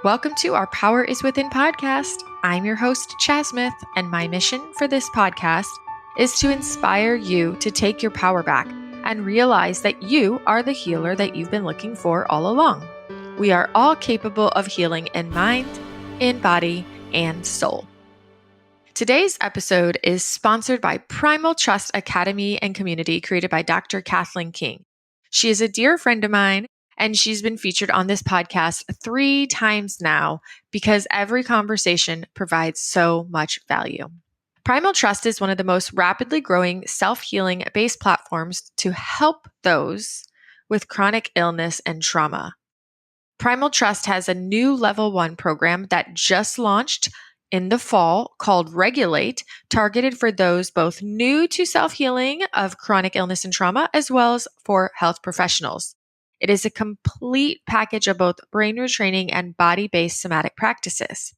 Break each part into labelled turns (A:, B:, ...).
A: Welcome to our Power is Within podcast. I'm your host, Chas Smith, and my mission for this podcast is to inspire you to take your power back and realize that you are the healer that you've been looking for all along. We are all capable of healing in mind, in body, and soul. Today's episode is sponsored by Primal Trust Academy and Community, created by Dr. Kathleen King. She is a dear friend of mine, and she's been featured on this podcast 3 times now because every conversation provides so much value. Primal Trust is one of the most rapidly growing self-healing based platforms to help those with chronic illness and trauma. Primal Trust has a new level 1 program that just launched in the fall called Regulate, targeted for those both new to self-healing of chronic illness and trauma, as well as for health professionals. It is a complete package of both brain retraining and body-based somatic practices.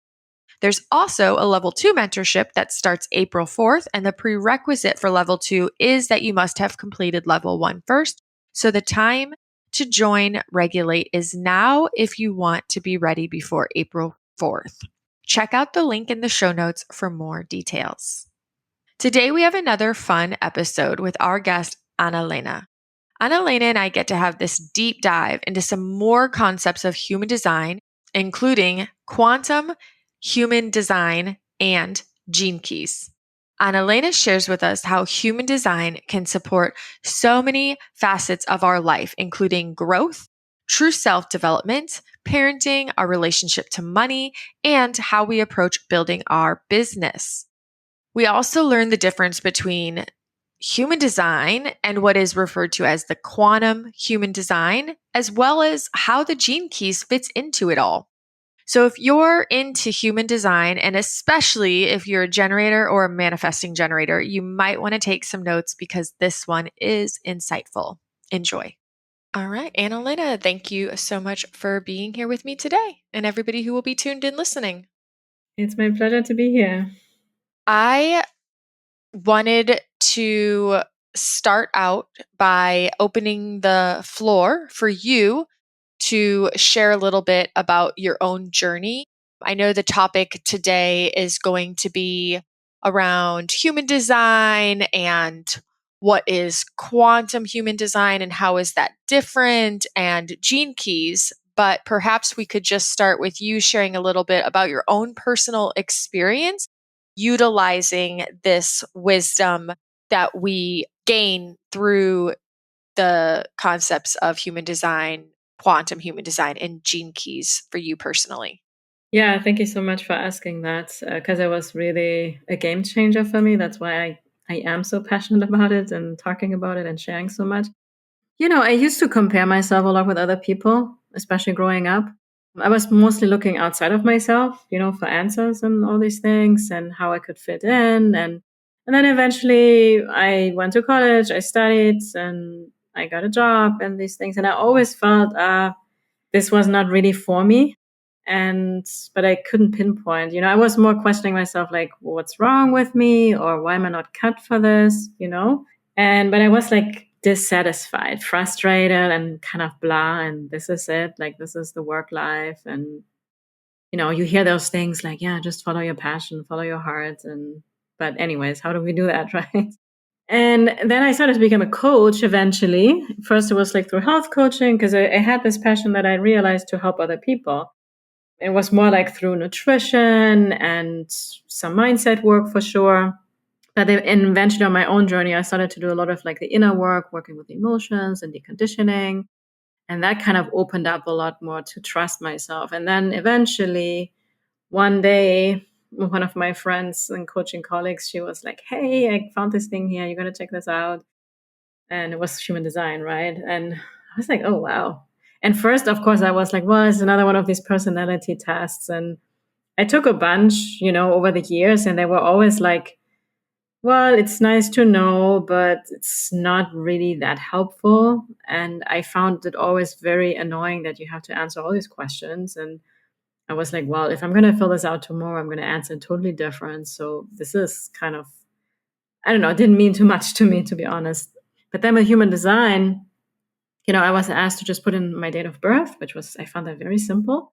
A: There's also a level 2 mentorship that starts April 4th, and the prerequisite for level 2 is that you must have completed level 1 first. So the time to join Regulate is now if you want to be ready before April 4th. Check out the link in the show notes for more details. Today we have another fun episode with our guest, Analena. Analena and I get to have this deep dive into some more concepts of human design, including quantum, human design, and gene keys. Analena shares with us how human design can support so many facets of our life, including growth, true self-development, parenting, our relationship to money, and how we approach building our business. We also learn the difference between human design and what is referred to as the quantum human design, as well as how the gene keys fits into it all. So if you're into human design, and especially if you're a generator or a manifesting generator, you might want to take some notes because this one is insightful. Enjoy. All right, Analena, thank you so much for being here with me today and everybody who will be tuned in listening.
B: It's my pleasure to be here.
A: I wanted to start out by opening the floor for you to share a little bit about your own journey. I know the topic today is going to be around human design and what is quantum human design and how is that different, and gene keys. But perhaps we could just start with you sharing a little bit about your own personal experience utilizing this wisdom that we gain through the concepts of human design, quantum human design, and gene keys for you personally.
B: Yeah, thank you so much for asking that, because it was really a game changer for me. That's why I am so passionate about it and talking about it and sharing so much. I used to compare myself a lot with other people, especially growing up. I was mostly looking outside of myself, for answers and all these things and how I could fit in. And then eventually I went to college, I studied, and I got a job and these things. And I always felt this was not really for me. But I couldn't pinpoint, I was more questioning myself, like, what's wrong with me, or why am I not cut for this, but I was like dissatisfied, frustrated, and kind of blah. And this is it. Like, this is the work life. And, you hear those things like, yeah, just follow your passion, follow your heart. But anyways, how do we do that? Right. And then I started to become a coach eventually. First, it was like through health coaching, because I had this passion that I realized to help other people. It was more like through nutrition and some mindset work for sure. But then eventually on my own journey, I started to do a lot of like the inner work, working with emotions and deconditioning. And that kind of opened up a lot more to trust myself. And then eventually one day, one of my friends and coaching colleagues, she was like, hey, I found this thing here. You're going to check this out. And it was human design, right? And I was like, oh, wow. And first, of course, I was like, well, it's another one of these personality tests. And I took a bunch, over the years, and they were always like, well, it's nice to know, but it's not really that helpful. And I found it always very annoying that you have to answer all these questions. And I was like, well, if I'm going to fill this out tomorrow, I'm going to answer totally different. So this is kind of, I don't know, it didn't mean too much to me, to be honest. But then with human design, I was asked to just put in my date of birth, which was, I found that very simple.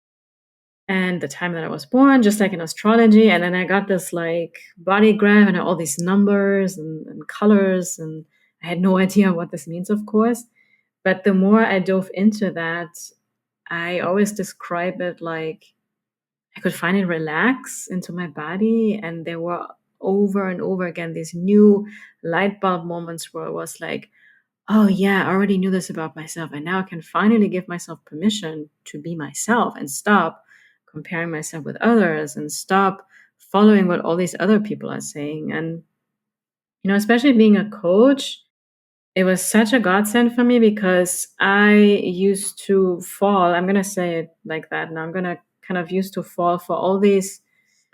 B: and the time that I was born, just like in astrology. And then I got this like body graph and all these numbers and colors. And I had no idea what this means, of course. But the more I dove into that, I always describe it like I could finally relax into my body. And there were over and over again these new light bulb moments where it was like, oh, yeah, I already knew this about myself. And now I can finally give myself permission to be myself and stop comparing myself with others and stop following what all these other people are saying. And, especially being a coach, it was such a godsend for me because I used to fall. I'm going to say it like that. Now I'm going to kind of used to fall for all these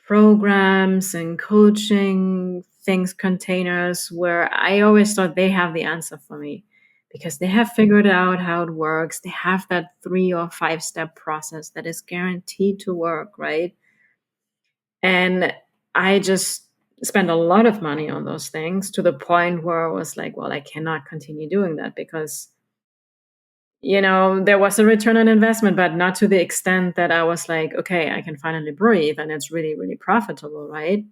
B: programs and coaching things, containers, where I always thought they have the answer for me because they have figured out how it works. They have that 3 or 5 step process that is guaranteed to work, right? And I just spent a lot of money on those things to the point where I was like, well, I cannot continue doing that because there was a return on investment, but not to the extent that I was like, okay, I can finally breathe and it's really, really profitable, right?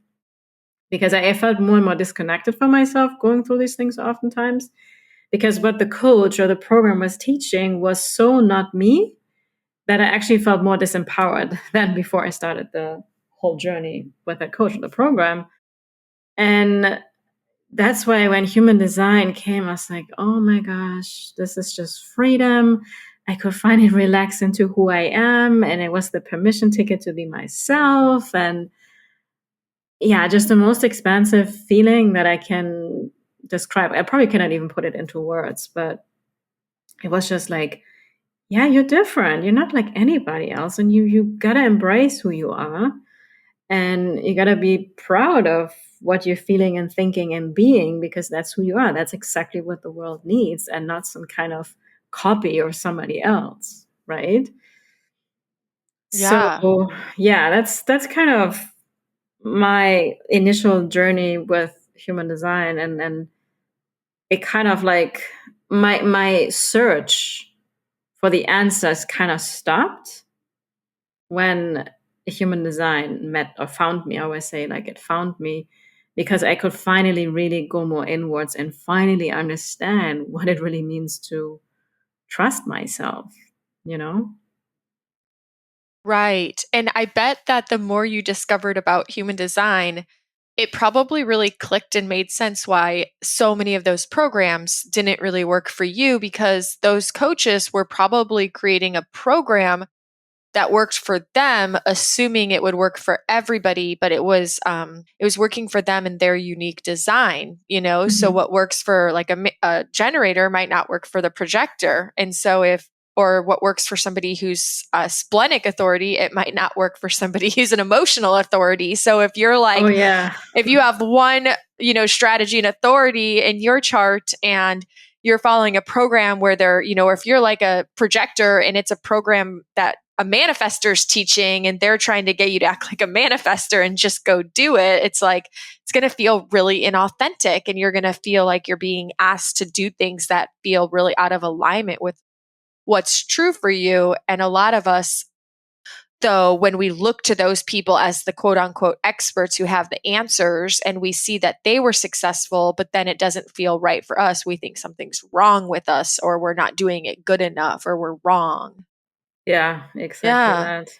B: Because I felt more and more disconnected from myself going through these things oftentimes. Because what the coach or the program was teaching was so not me that I actually felt more disempowered than before I started the whole journey with the coach or the program. And that's why when human design came, I was like, oh my gosh, this is just freedom. I could finally relax into who I am. And it was the permission ticket to be myself. And yeah, just the most expansive feeling that I can describe. I probably cannot even put it into words, but it was just like, yeah, you're different. You're not like anybody else. And you gotta embrace who you are. And you gotta be proud of what you're feeling and thinking and being because that's who you are. That's exactly what the world needs and not some kind of copy or somebody else, right? So
A: Yeah.
B: yeah, that's kind of my initial journey with human design, and it kind of like my search for the answers kind of stopped when human design met or found me. I always say like it found me because I could finally really go more inwards and finally understand what it really means to trust myself, you know?
A: Right. And I bet that the more you discovered about human design, it probably really clicked and made sense why so many of those programs didn't really work for you because those coaches were probably creating a program that worked for them, assuming it would work for everybody, but it was working for them in their unique design, So
B: Mhm.
A: what works for like a generator might not work for the projector, and so if or what works for somebody who's a splenic authority, it might not work for somebody who's an emotional authority. So if you're
B: Oh
A: like,
B: yeah.
A: if you have one, strategy and authority in your chart and you're following a program where or if you're like a projector and it's a program that a manifestor's teaching and they're trying to get you to act like a manifestor and just go do it, it's like, it's going to feel really inauthentic and you're going to feel like you're being asked to do things that feel really out of alignment with what's true for you. And a lot of us, though, when we look to those people as the quote unquote experts who have the answers and we see that they were successful, but then it doesn't feel right for us, we think something's wrong with us or we're not doing it good enough or we're wrong.
B: Yeah, exactly
A: Yeah.
B: that.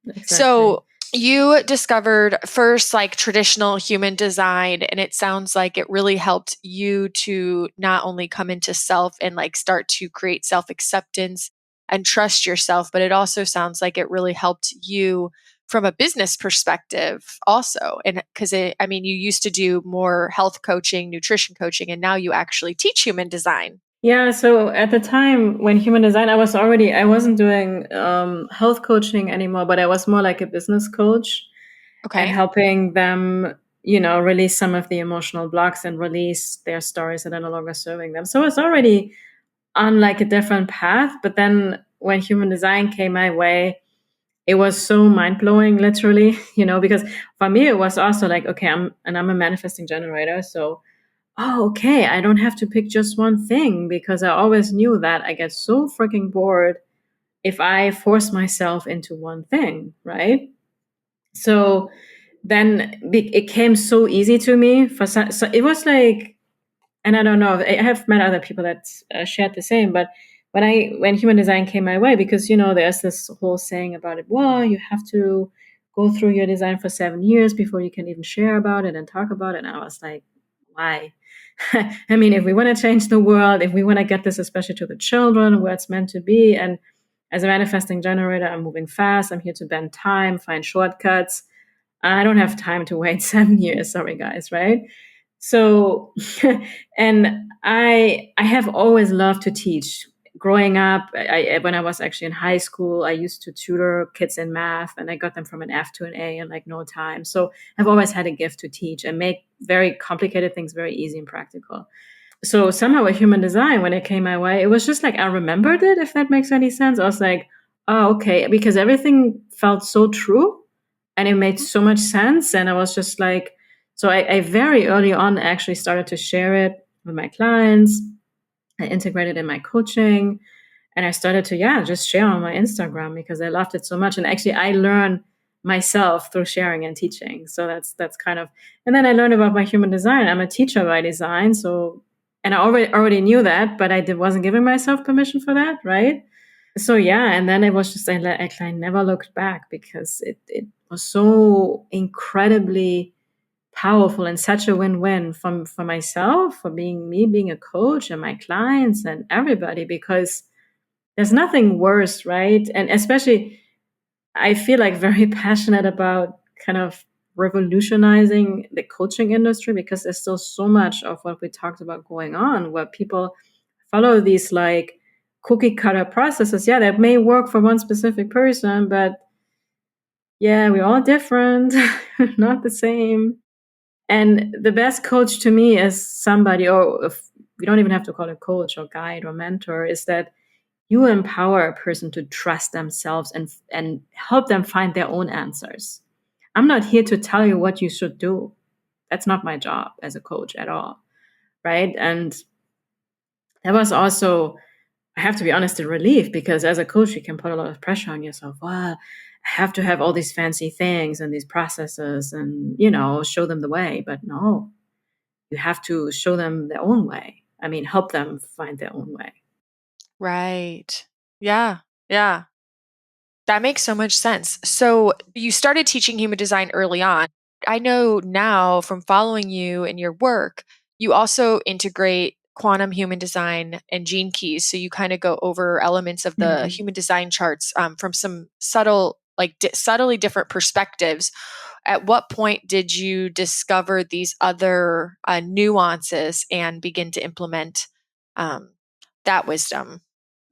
B: Exactly.
A: So you discovered first like traditional human design, and it sounds like it really helped you to not only come into self and like start to create self acceptance and trust yourself, but it also sounds like it really helped you from a business perspective also. And because I mean, you used to do more health coaching, nutrition coaching, and now you actually teach human design.
B: Yeah, so at the time when human design, I wasn't doing health coaching anymore, but I was more like a business coach and
A: Okay.
B: helping them, release some of the emotional blocks and release their stories that are no longer serving them. So it's already on like a different path. But then when human design came my way, it was so mind blowing, literally, because for me it was also like, okay, I'm a manifesting generator, so oh, okay, I don't have to pick just one thing because I always knew that I get so freaking bored if I force myself into one thing, right? So then it came so easy to me. So it was like, and I don't know, I have met other people that shared the same, but when human design came my way, because, there's this whole saying about it, well, you have to go through your design for 7 years before you can even share about it and talk about it. And I was like, why? I mean, if we want to change the world, if we want to get this, especially to the children, where it's meant to be, and as a manifesting generator, I'm moving fast. I'm here to bend time, find shortcuts. I don't have time to wait 7 years. Sorry, guys, right? So, and I have always loved to teach. Growing up, when I was actually in high school, I used to tutor kids in math, and I got them from an F to an A in like no time. So I've always had a gift to teach and make very complicated things very easy and practical. So somehow with human design, when it came my way, it was just like I remembered it, if that makes any sense. I was like, oh, okay, because everything felt so true and it made so much sense. And I was just like, so I very early on actually started to share it with my clients. I integrated in my coaching, and I started to, just share on my Instagram because I loved it so much. And actually I learned myself through sharing and teaching. So that's kind of, and then I learned about my human design. I'm a teacher by design. So, and I already knew that, but wasn't giving myself permission for that. Right. So and then it was just, I never looked back because it was so incredibly powerful and such a win-win for myself, for being a coach, and my clients and everybody, because there's nothing worse, right? And especially, I feel like very passionate about kind of revolutionizing the coaching industry, because there's still so much of what we talked about going on where people follow these like cookie cutter processes. Yeah, that may work for one specific person, but we're all different, not the same. And the best coach to me is somebody, or if we don't even have to call it coach or guide or mentor, is that you empower a person to trust themselves and help them find their own answers. I'm not here to tell you what you should do. That's not my job as a coach at all. Right. And that was also, I have to be honest, a relief, because as a coach, you can put a lot of pressure on yourself. Well, I have to have all these fancy things and these processes and, show them the way. But no, you have to show them their own way. I mean, help them find their own way.
A: Right. Yeah. Yeah. That makes so much sense. So you started teaching human design early on. I know now from following you and your work, you also integrate quantum human design and gene keys. So you kind of go over elements of the human design charts from some subtle, subtly different perspectives. At what point did you discover these other nuances and begin to implement that wisdom?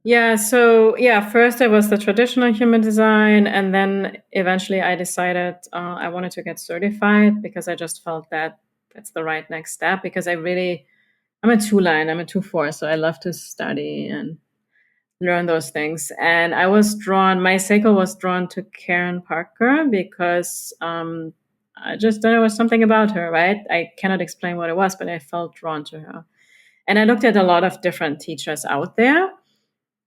B: Yeah, so first it was the traditional human design, and then eventually I decided I wanted to get certified, because I just felt that that's the right next step, because I'm a 2-line, I'm a 2-4, so I love to study and learn those things. And my cycle was drawn to Karen Parker, because I just thought there was something about her, right? I cannot explain what it was, but I felt drawn to her. And I looked at a lot of different teachers out there,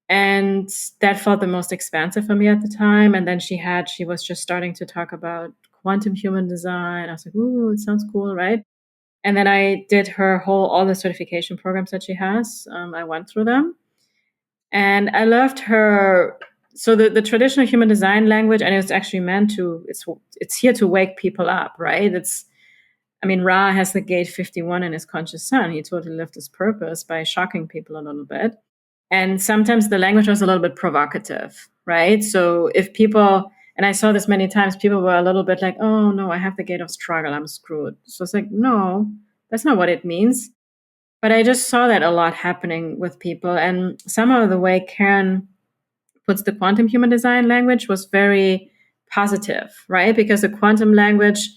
B: and that felt the most expansive for me at the time. And then she was just starting to talk about quantum human design. I was like, ooh, it sounds cool, right? And then I did all the certification programs that she has. I went through them, and I loved her. So the traditional human design language, and it's actually it's here to wake people up, right? Ra has the gate 51 in his conscious sun. He totally lived his purpose by shocking people a little bit. And sometimes the language was a little bit provocative, right? So if people, and I saw this many times, people were a little bit like, oh no, I have the gate of struggle, I'm screwed. So it's like, no, that's not what it means. But I just saw that a lot happening with people. And somehow the way Karen puts the quantum human design language was very positive, right? Because the quantum language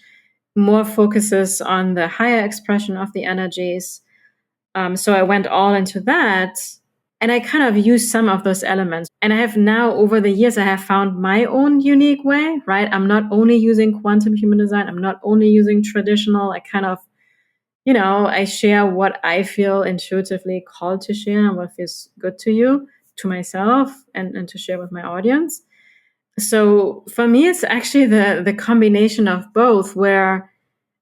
B: more focuses on the higher expression of the energies. So I went all into that. And I kind of use some of those elements. And I have now, over the years, I have found my own unique way, right? I'm not only using quantum human design. I'm not only using traditional. I kind of, I share what I feel intuitively called to share and what feels good to you, to myself and to share with my audience. So for me, it's actually the combination of both, where,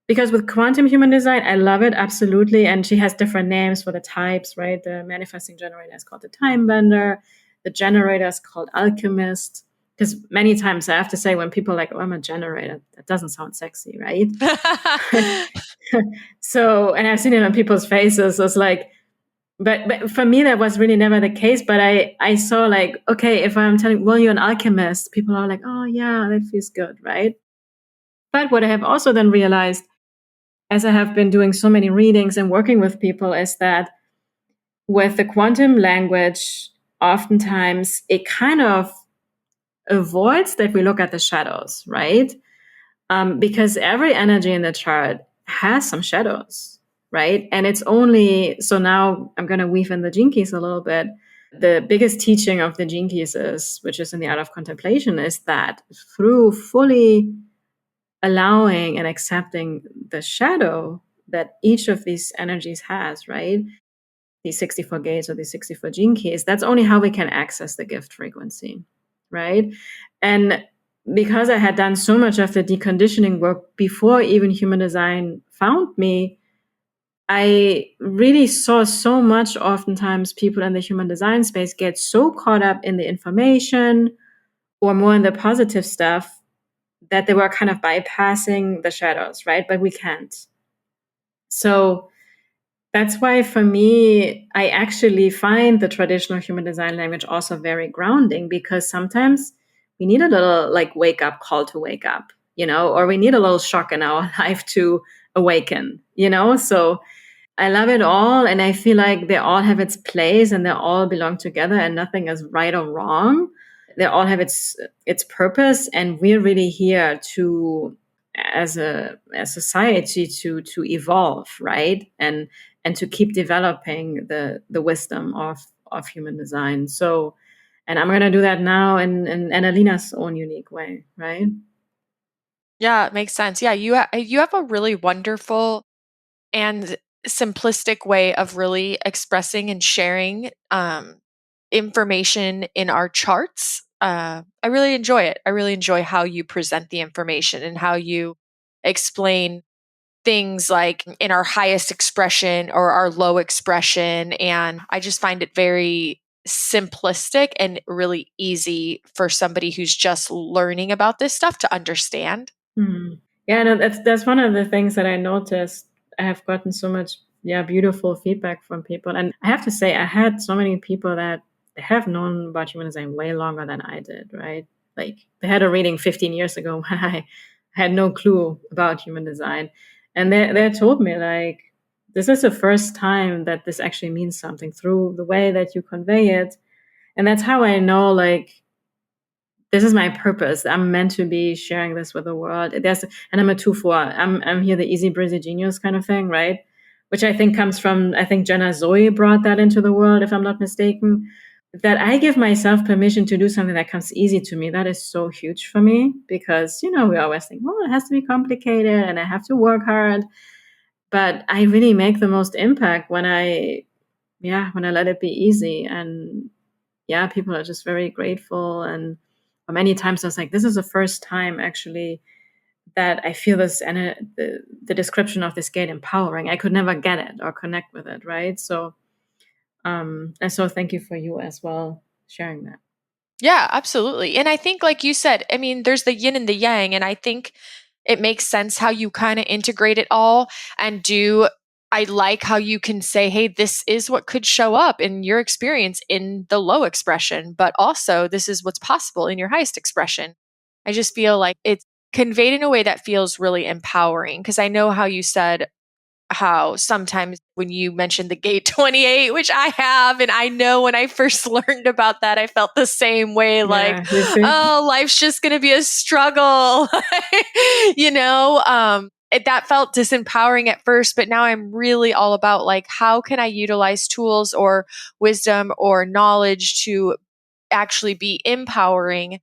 B: because with quantum human design, I love it, absolutely. And she has different names for the types, right? The manifesting generator is called the time bender. The generator is called alchemist. Because many times I have to say, when people are like, oh, I'm a generator, that doesn't sound sexy, right? So, and I've seen it on people's faces. It's like, but for me, that was really never the case. But I saw like, okay, if I'm telling, well, you're an alchemist, people are like, oh yeah, that feels good, right? But what I have also then realized, as I have been doing so many readings and working with people, is that with the quantum language, oftentimes it kind of avoids that we look at the shadows, right? Because every energy in the chart has some shadows, right? And it's only, so now I'm going to weave in the gene keys a little bit. The biggest teaching of the gene keys is, which is in the art of contemplation, is that through fully allowing and accepting the shadow that each of these energies has, right? These 64 gates or these 64 gene keys, that's only how we can access the gift frequency, right? And because I had done so much of the deconditioning work before even human design found me, I really saw so much, oftentimes people in the human design space get so caught up in the information or more in the positive stuff that they were kind of bypassing the shadows, right? But we can't. So that's why for me, I actually find the traditional human design language also very grounding, because sometimes we need a little like wake up call to wake up, or we need a little shock in our life to awaken, So I love it all. And I feel like they all have its place and they all belong together and nothing is right or wrong. They all have its purpose. And we're really here to, as a society, to evolve, right? And to keep developing the wisdom of human design. So, and I'm going to do that now in Analena's own unique way, right?
A: Yeah, it makes sense. Yeah, you have a really wonderful and simplistic way of really expressing and sharing information in our charts. I really enjoy it. I really enjoy how you present the information and how you explain things like in our highest expression or our low expression. And I just find it very simplistic and really easy for somebody who's just learning about this stuff to understand.
B: Mm. Yeah, no, that's one of the things that I noticed. I have gotten so much, beautiful feedback from people, and I have to say, I had so many people that have known about human design way longer than I did. Right, like they had a reading 15 years ago when I had no clue about human design, and they told me like, this is the first time that this actually means something through the way that you convey it, and that's how I know like this is my purpose. I'm meant to be sharing this with the world. And I'm a 2/4. I'm here the easy breezy genius kind of thing, right? Which I think comes from, I think Jenna Zoe brought that into the world, if I'm not mistaken. That I give myself permission to do something that comes easy to me. That is so huge for me, because we always think, well, it has to be complicated and I have to work hard. But I really make the most impact when I let it be easy. And people are just very grateful. And many times I was like, this is the first time actually that I feel this, and the description of this gate empowering. I could never get it or connect with it, right? So, and so thank you for you as well sharing that.
A: Yeah, absolutely. And I think, like you said, I mean, there's the yin and the yang. And I think it makes sense how you kind of integrate it all and do. I like how you can say, hey, this is what could show up in your experience in the low expression, but also this is what's possible in your highest expression. I just feel like it's conveyed in a way that feels really empowering, because I know how you said how sometimes when you mentioned the gate 28, which I have, and I know when I first learned about that, I felt the same way, like,
B: You see?
A: oh, life's just going to be a struggle. That felt disempowering at first, but now I'm really all about like, how can I utilize tools or wisdom or knowledge to actually be empowering?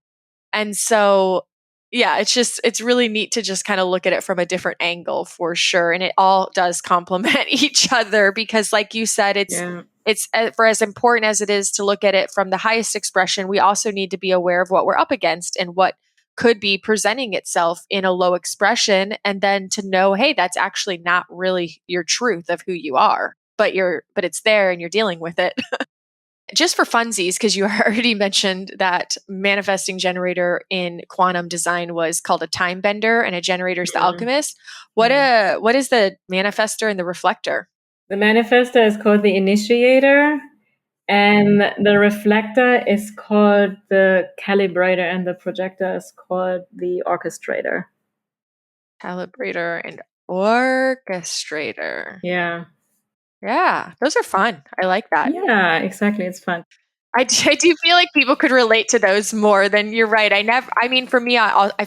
A: And so, yeah, it's really neat to just kind of look at it from a different angle for sure. And it all does complement each other, because like you said,
B: Yeah.
A: it's for as important as it is to look at it from the highest expression, we also need to be aware of what we're up against and what could be presenting itself in a low expression. And then to know, hey, that's actually not really your truth of who you are, but it's there and you're dealing with it. Just for funsies, because you already mentioned that manifesting generator in quantum design was called a time bender and a generator is the alchemist. What is the manifestor and the reflector?
B: The manifestor is called the initiator, and the reflector is called the calibrator, and the projector is called the orchestrator.
A: Calibrator and orchestrator.
B: Yeah.
A: Yeah, those are fun. I like that.
B: Yeah, exactly. It's fun.
A: I do feel like people could relate to those more than you're right. I mean, for me, I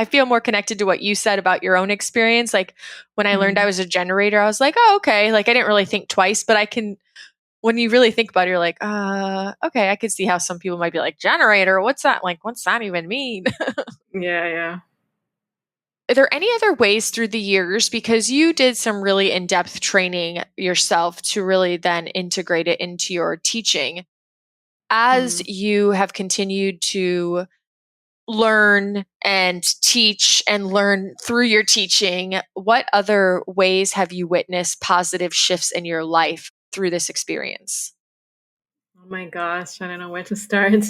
A: feel more connected to what you said about your own experience. Like when I learned I was a generator, I was like, oh, okay. Like I didn't really think twice, but when you really think about it, you're like, okay, I could see how some people might be like, generator, what's that? Like, what's that even mean?
B: Yeah.
A: Are there any other ways through the years, because you did some really in-depth training yourself to really then integrate it into your teaching, as you have continued to learn and teach and learn through your teaching, what other ways have you witnessed positive shifts in your life through this experience?
B: Oh my gosh, I don't know where to start.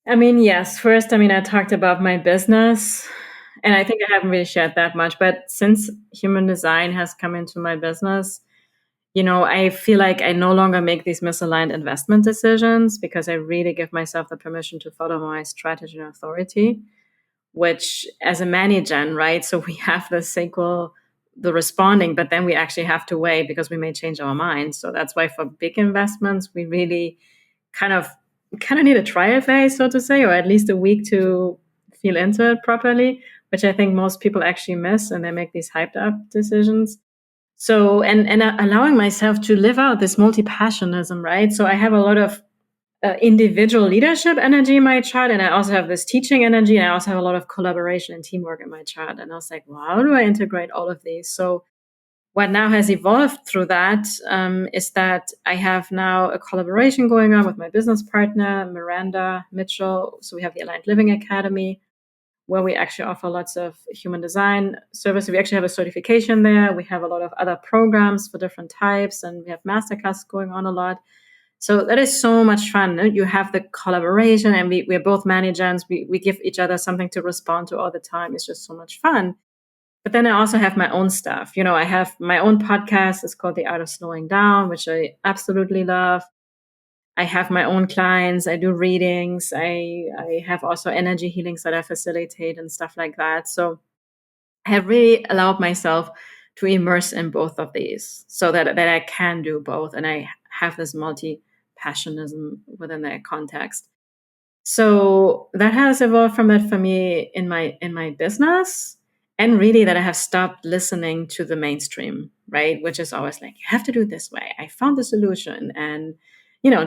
B: I mean, yes, first, I talked about my business, and I think I haven't really shared that much, but since human design has come into my business, I feel like I no longer make these misaligned investment decisions because I really give myself the permission to follow my strategy and authority, which as a manager, right? So we have the sequel, the responding, but then we actually have to wait because we may change our minds. So that's why for big investments, we really kind of need a trial phase, so to say, or at least a week to feel into it properly, which I think most people actually miss, and they make these hyped up decisions. So, and allowing myself to live out this multi-passionism, right? So I have a lot of individual leadership energy in my chart, and I also have this teaching energy, and I also have a lot of collaboration and teamwork in my chart. And I was like, well, how do I integrate all of these? So what now has evolved through that is that I have now a collaboration going on with my business partner, Miranda Mitchell. So we have the Aligned Living Academy, where we actually offer lots of human design services. We actually have a certification there. We have a lot of other programs for different types, and we have masterclass going on a lot. So that is so much fun. You have the collaboration, and we're both managers. We give each other something to respond to all the time. It's just so much fun. But then I also have my own stuff. I have my own podcast. It's called The Art of Slowing Down, which I absolutely love. I have my own clients. I do readings. I have also energy healings that I facilitate and stuff like that. So I have really allowed myself to immerse in both of these so that I can do both. And I have this multi-passionism within that context. So that has evolved from that for me in my business, and really that I have stopped listening to the mainstream, right? Which is always like, you have to do it this way. I found the solution, and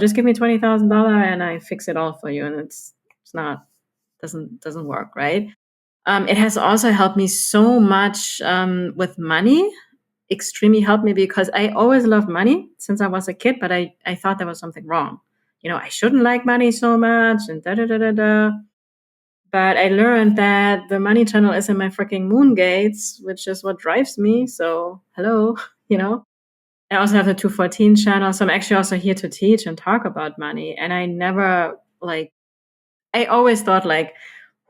B: just give me $20,000 and I fix it all for you. And it's not doesn't work, right? It has also helped me so much with money. Extremely helped me because I always loved money since I was a kid, but I thought there was something wrong. I shouldn't like money so much and da da da da da. But I learned that the money channel is in my freaking moon gates, which is what drives me. So hello, I also have the 214 channel. So I'm actually also here to teach and talk about money. And I never I always thought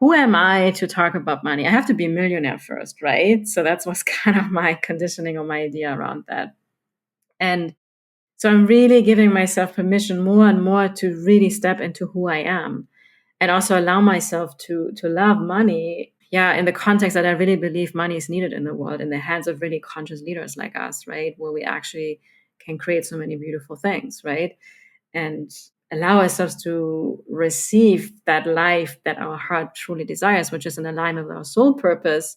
B: who am I to talk about money? I have to be a millionaire first, right? So that was kind of my conditioning or my idea around that. And so I'm really giving myself permission more and more to really step into who I am, and also allow myself to love money. Yeah, in the context that I really believe money is needed in the world, in the hands of really conscious leaders like us, right? Where we actually can create so many beautiful things, right? And allow ourselves to receive that life that our heart truly desires, which is in alignment with our soul purpose,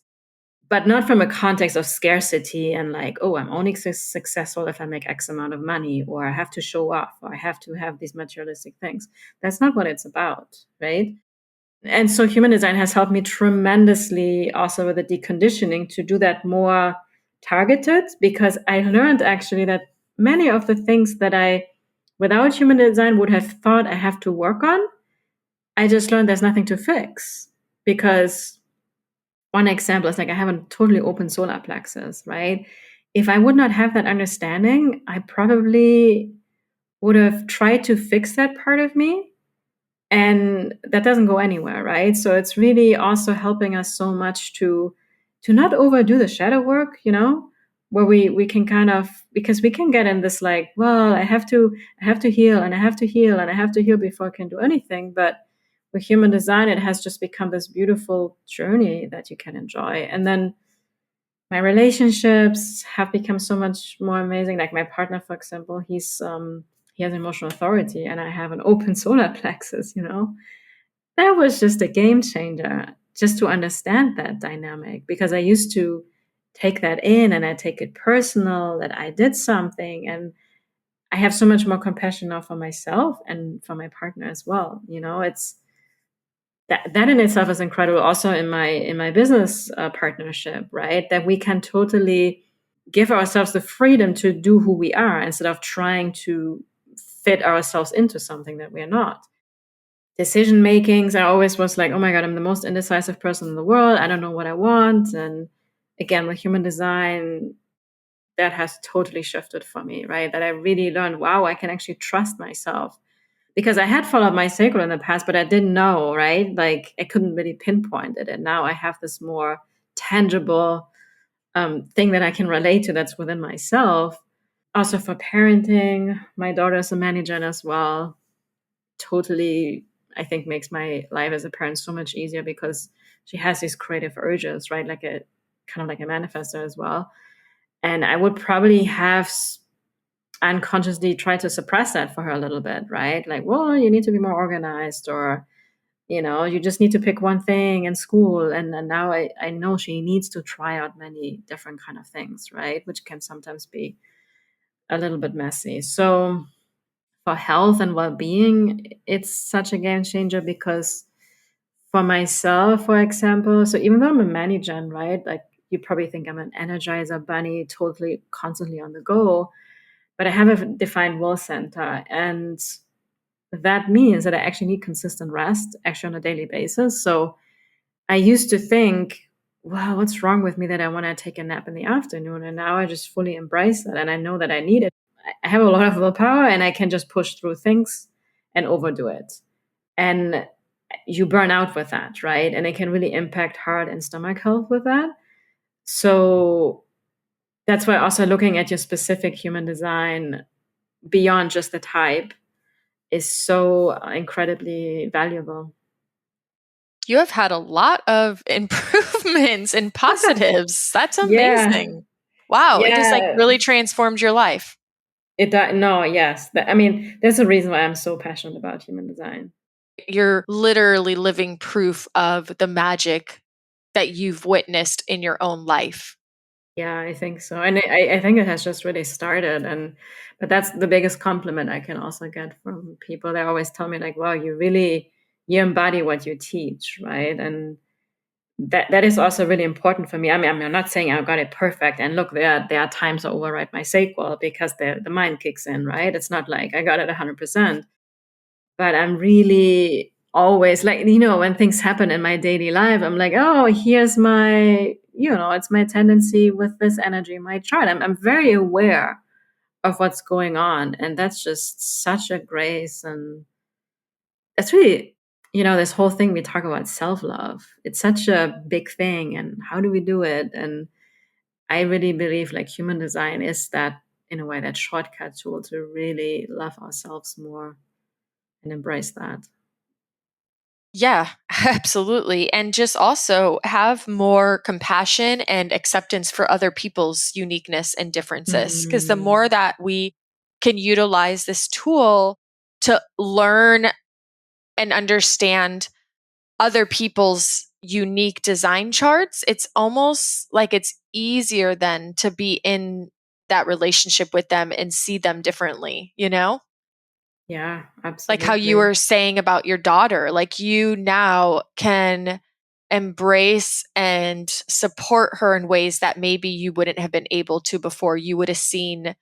B: but not from a context of scarcity and oh, I'm only successful if I make X amount of money, or I have to show off, or I have to have these materialistic things. That's not what it's about, right? And so human design has helped me tremendously also with the deconditioning to do that more targeted, because I learned actually that many of the things that I, without human design, would have thought I have to work on, I just learned there's nothing to fix. Because one example is like I have a totally open solar plexus, right? If I would not have that understanding, I probably would have tried to fix that part of me, and that doesn't go anywhere, right? So it's really also helping us so much to not overdo the shadow work, where we can kind of, because we can get in this like, well, I have to heal, and I have to heal, and I have to heal before I can do anything. But with human design, it has just become this beautiful journey that you can enjoy. And then my relationships have become so much more amazing. Like my partner, for example, he has emotional authority, and I have an open solar plexus. That was just a game changer, just to understand that dynamic, because I used to take that in and I take it personal that I did something, and I have so much more compassion now for myself and for my partner as well. It's that in itself is incredible. Also in my business partnership, right? That we can totally give ourselves the freedom to do who we are instead of trying to fit ourselves into something that we are not. Decision makings, I always was like, oh my God, I'm the most indecisive person in the world. I don't know what I want. And again, with human design, that has totally shifted for me, right? That I really learned, wow, I can actually trust myself, because I had followed my sacral in the past, but I didn't know, right? Like I couldn't really pinpoint it. And now I have this more tangible thing that I can relate to that's within myself. Also for parenting, my daughter's a manager as well. Totally, I think, makes my life as a parent so much easier, because she has these creative urges, right? Like a kind of like a manifestor as well. And I would probably have unconsciously tried to suppress that for her a little bit, right? Like, well, you need to be more organized, or you just need to pick one thing in school. And now I know she needs to try out many different kind of things, right? Which can sometimes be a little bit messy. So for health and well-being, it's such a game changer, because for myself, for example, so even though I'm a mani-gen, right? Like you probably think I'm an energizer bunny, totally constantly on the go, but I have a defined will center. And that means that I actually need consistent rest actually on a daily basis. So I used to think, wow, what's wrong with me that I want to take a nap in the afternoon? And now I just fully embrace that. And I know that I need it. I have a lot of willpower, and I can just push through things and overdo it. And you burn out with that, right? And it can really impact heart and stomach health with that. So that's why also looking at your specific human design beyond just the type is so incredibly valuable.
A: You have had a lot of improvements and positives. That's
B: Yeah.
A: amazing. Wow. It just like
B: Yeah.
A: really transformed your life.
B: It does. No, yes. I mean, there's a reason why I'm so passionate about human design.
A: You're literally living proof of the magic that you've witnessed in your own life.
B: Yeah, I think so. And I think it has just really started. But that's the biggest compliment I can also get from people. They always tell me like, wow, you embody what you teach, right? And that is also really important for me. I mean, I'm not saying I got it perfect. And look, there are times I override my sacral because the mind kicks in, right? It's not like I got it 100%. But I'm really always like, when things happen in my daily life, I'm like, oh, here's my, it's my tendency with this energy in my chart. I'm very aware of what's going on. And that's just such a grace. And it's really, this whole thing we talk about self-love. It's such a big thing. And how do we do it? And I really believe like human design is that, in a way, that shortcut tool to really love ourselves more and embrace that.
A: Yeah, absolutely. And just also have more compassion and acceptance for other people's uniqueness and differences. Because the
B: Mm.
A: more that we can utilize this tool to learn and understand other people's unique design charts, it's almost like it's easier then to be in that relationship with them and see them differently, you know?
B: Yeah,
A: Like how you
B: absolutely.
A: were saying about your daughter, like you now can embrace and support her in ways that maybe you wouldn't have been able to before. You would have seen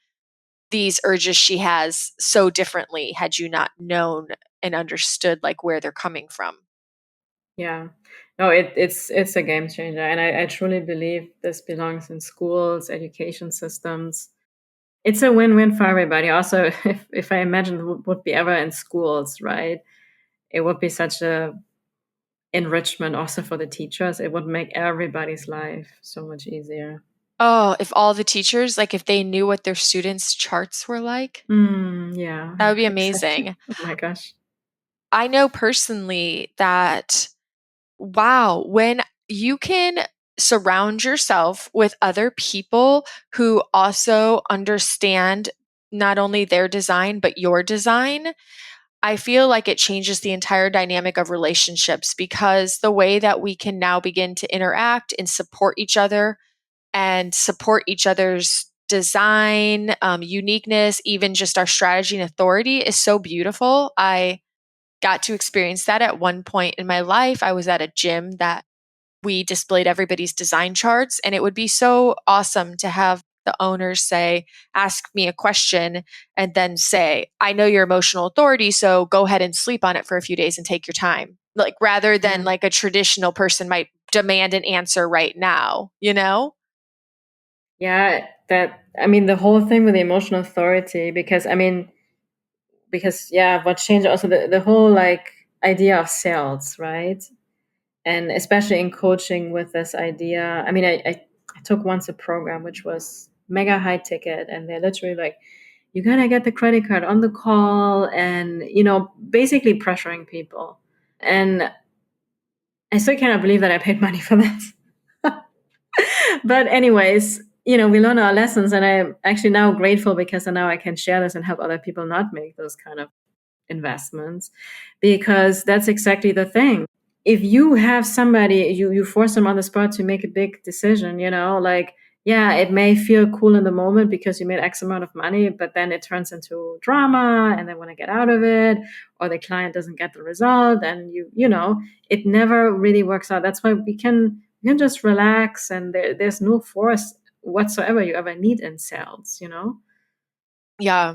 A: these urges she has so differently had you not known and understood like where they're coming from.
B: Yeah. No, it's a game changer. And I truly believe this belongs in schools, education systems. It's a win-win for everybody. Also, if I imagine it would be ever in schools, right? It would be such a enrichment also for the teachers. It would make everybody's life so much easier.
A: Oh, if all the teachers, like if they knew what their students' charts were like,
B: Yeah,
A: that would be
B: exactly.
A: amazing.
B: Oh my gosh.
A: I know personally that, wow, when you can surround yourself with other people who also understand not only their design, but your design, I feel like it changes the entire dynamic of relationships because the way that we can now begin to interact and support each other and support each other's design, uniqueness, even just our strategy and authority is so beautiful. I got to experience that at one point in my life. I was at a gym that we displayed everybody's design charts, and it would be so awesome to have the owners say, ask me a question, and then say, I know your emotional authority, so go ahead and sleep on it for a few days and take your time. Like rather than
B: Yeah.
A: like a traditional person might demand an answer right now, you know?
B: Yeah, the whole thing with the emotional authority, because yeah, what changed also the whole like idea of sales, right? And especially in coaching with this idea. I took once a program which was mega high ticket, and they're literally like, you gotta get the credit card on the call, and basically pressuring people. And I still cannot believe that I paid money for that. But anyways, we learn our lessons, and I'm actually now grateful because now I can share this and help other people not make those kind of investments, because that's exactly the thing. If you have somebody, you force them on the spot to make a big decision, like, yeah, it may feel cool in the moment because you made X amount of money, but then it turns into drama and they want to get out of it, or the client doesn't get the result, and it never really works out. That's why we can just relax, and there's no force whatsoever you ever need in sales.
A: Yeah.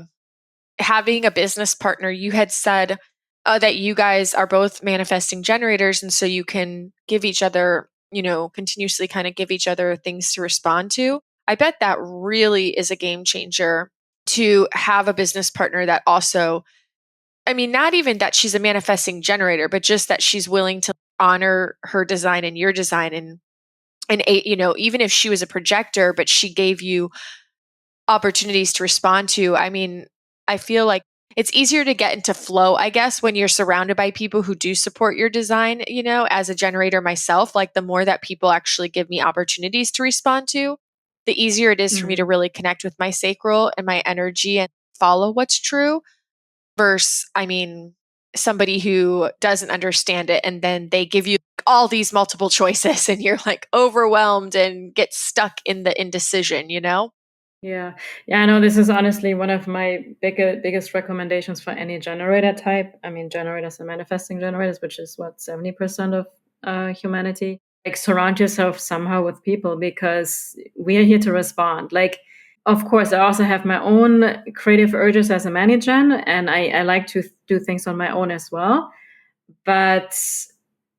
A: Having a business partner, you had said that you guys are both manifesting generators. And so you can give each other, continuously kind of give each other things to respond to. I bet that really is a game changer to have a business partner that also, I mean, not even that she's a manifesting generator, but just that she's willing to honor her design and your design. And even if she was a projector, but she gave you opportunities to respond to. I mean, I feel like it's easier to get into flow, I guess, when you're surrounded by people who do support your design, as a generator myself, like the more that people actually give me opportunities to respond to, the easier it is for me to
B: Mhm.
A: really connect with my sacral and my energy and follow what's true versus, I mean, somebody who doesn't understand it and then they give you all these multiple choices and you're like overwhelmed and get stuck in the indecision.
B: Yeah. Yeah, I know this is honestly one of my biggest recommendations for any generator type. I mean, generators and manifesting generators, which is what, 70% of humanity. Like, surround yourself somehow with people, because we are here to respond. Like, of course, I also have my own creative urges as a manager, and I like to do things on my own as well. But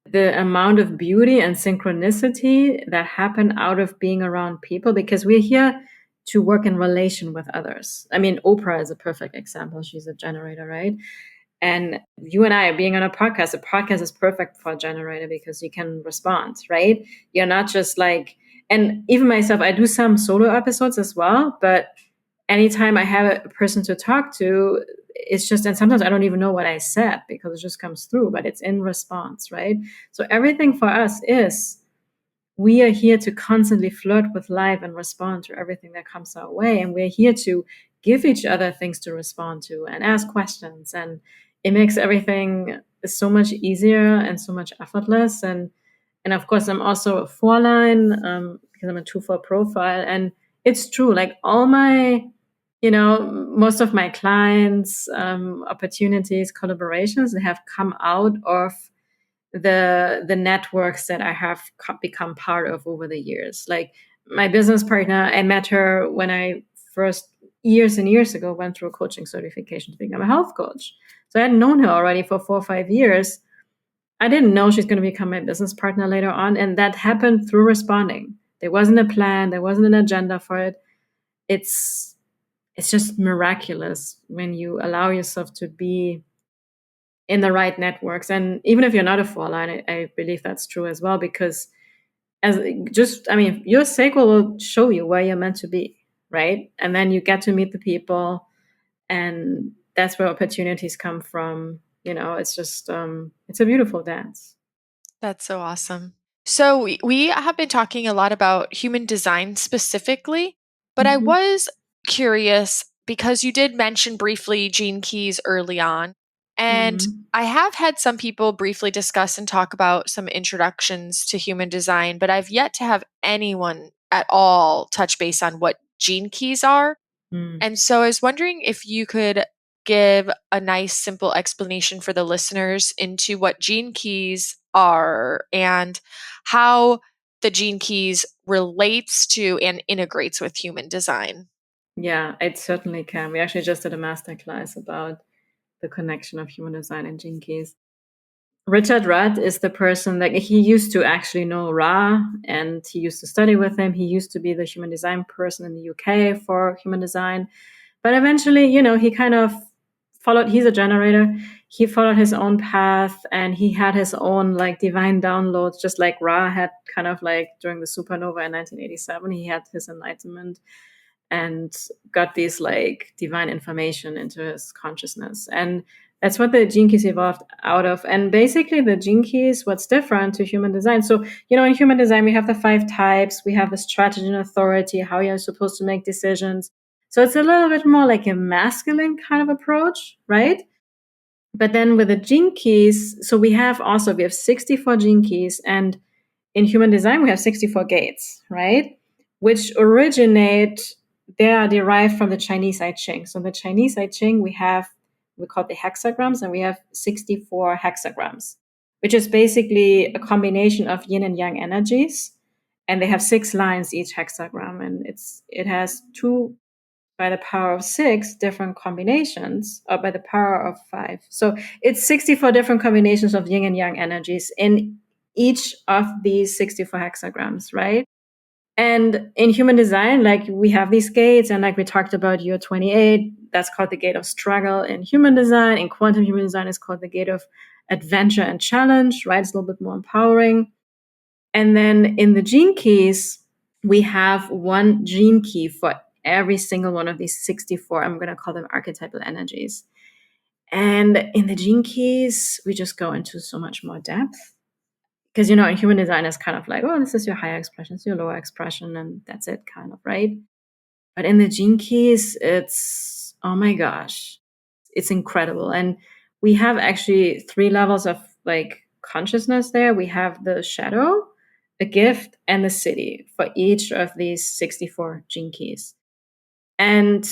B: the amount of beauty and synchronicity that happen out of being around people, because we're here to work in relation with others. I mean, Oprah is a perfect example. She's a generator, right? And you and I are being on a podcast is perfect for a generator because you can respond, right? You're not just like, and even myself, I do some solo episodes as well, but anytime I have a person to talk to, it's just, and sometimes I don't even know what I said because it just comes through, but it's in response, right? So everything for us is, we are here to constantly flirt with life and respond to everything that comes our way. And we're here to give each other things to respond to and ask questions. And it makes everything so much easier and so much effortless. And of course, I'm also a four line, because I'm a 2-4 profile. And it's true, like all my, most of my clients, opportunities, collaborations, they have come out of the networks that I have become part of over the years. Like, my business partner, I met her when I first years and years ago went through a coaching certification to become a health coach. So I had known her already for 4 or 5 years. I didn't know she's going to become my business partner later on. And that happened through responding. There wasn't a plan. There wasn't an agenda for it. It's just miraculous when you allow yourself to be in the right networks. And even if you're not a four line, I believe that's true as well, because your sacral will show you where you're meant to be, right? And then you get to meet the people, and that's where opportunities come from. It's just, it's a beautiful dance.
A: That's so awesome. So we have been talking a lot about human design specifically, but I was curious because you did mention briefly gene keys early on. And I have had some people briefly discuss and talk about some introductions to human design, but I've yet to have anyone at all touch base on what gene keys are. And so I was wondering if you could give a nice, simple explanation for the listeners into what gene keys are and how the gene keys relates to and integrates with human design.
B: Yeah, it certainly can. We actually just did a masterclass about the connection of human design and gene keys. Richard Rudd is the person that he used to actually know Ra, and he used to study with him. He used to be the human design person in the UK for human design. But eventually, he kind of followed, he's a generator. He followed his own path, and he had his own like divine downloads, just like Ra had kind of like during the supernova in 1987. He had his enlightenment and got these like divine information into his consciousness. And that's what the gene keys evolved out of. And basically the gene keys, what's different to human design. So, in human design, we have the 5 types, we have the strategy and authority, how you're supposed to make decisions. So it's a little bit more like a masculine kind of approach, right? But then with the gene keys, so we have 64 gene keys, and in human design, we have 64 gates, right? Which they are derived from the Chinese I Ching. So the Chinese I Ching, we call it the hexagrams, and we have 64 hexagrams, which is basically a combination of yin and yang energies. And they have 6 lines each hexagram, and it has 2 by the power of 6 different combinations, or by the power of 5. So it's 64 different combinations of yin and yang energies in each of these 64 hexagrams, right? And in human design, like we have these gates, and like we talked about year 28, that's called the gate of struggle in human design. In quantum human design, it's called the gate of adventure and challenge, right? It's a little bit more empowering. And then in the gene keys, we have one gene key for every single one of these 64, I'm going to call them archetypal energies. And in the gene keys, we just go into so much more depth. Because, in human design, it's kind of like, oh, this is your higher expression, it's your lower expression, and that's it, kind of, right? But in the gene keys, it's, oh my gosh, it's incredible. And we have actually 3 levels of like consciousness there. We have the shadow, the gift, and the city for each of these 64 gene keys. And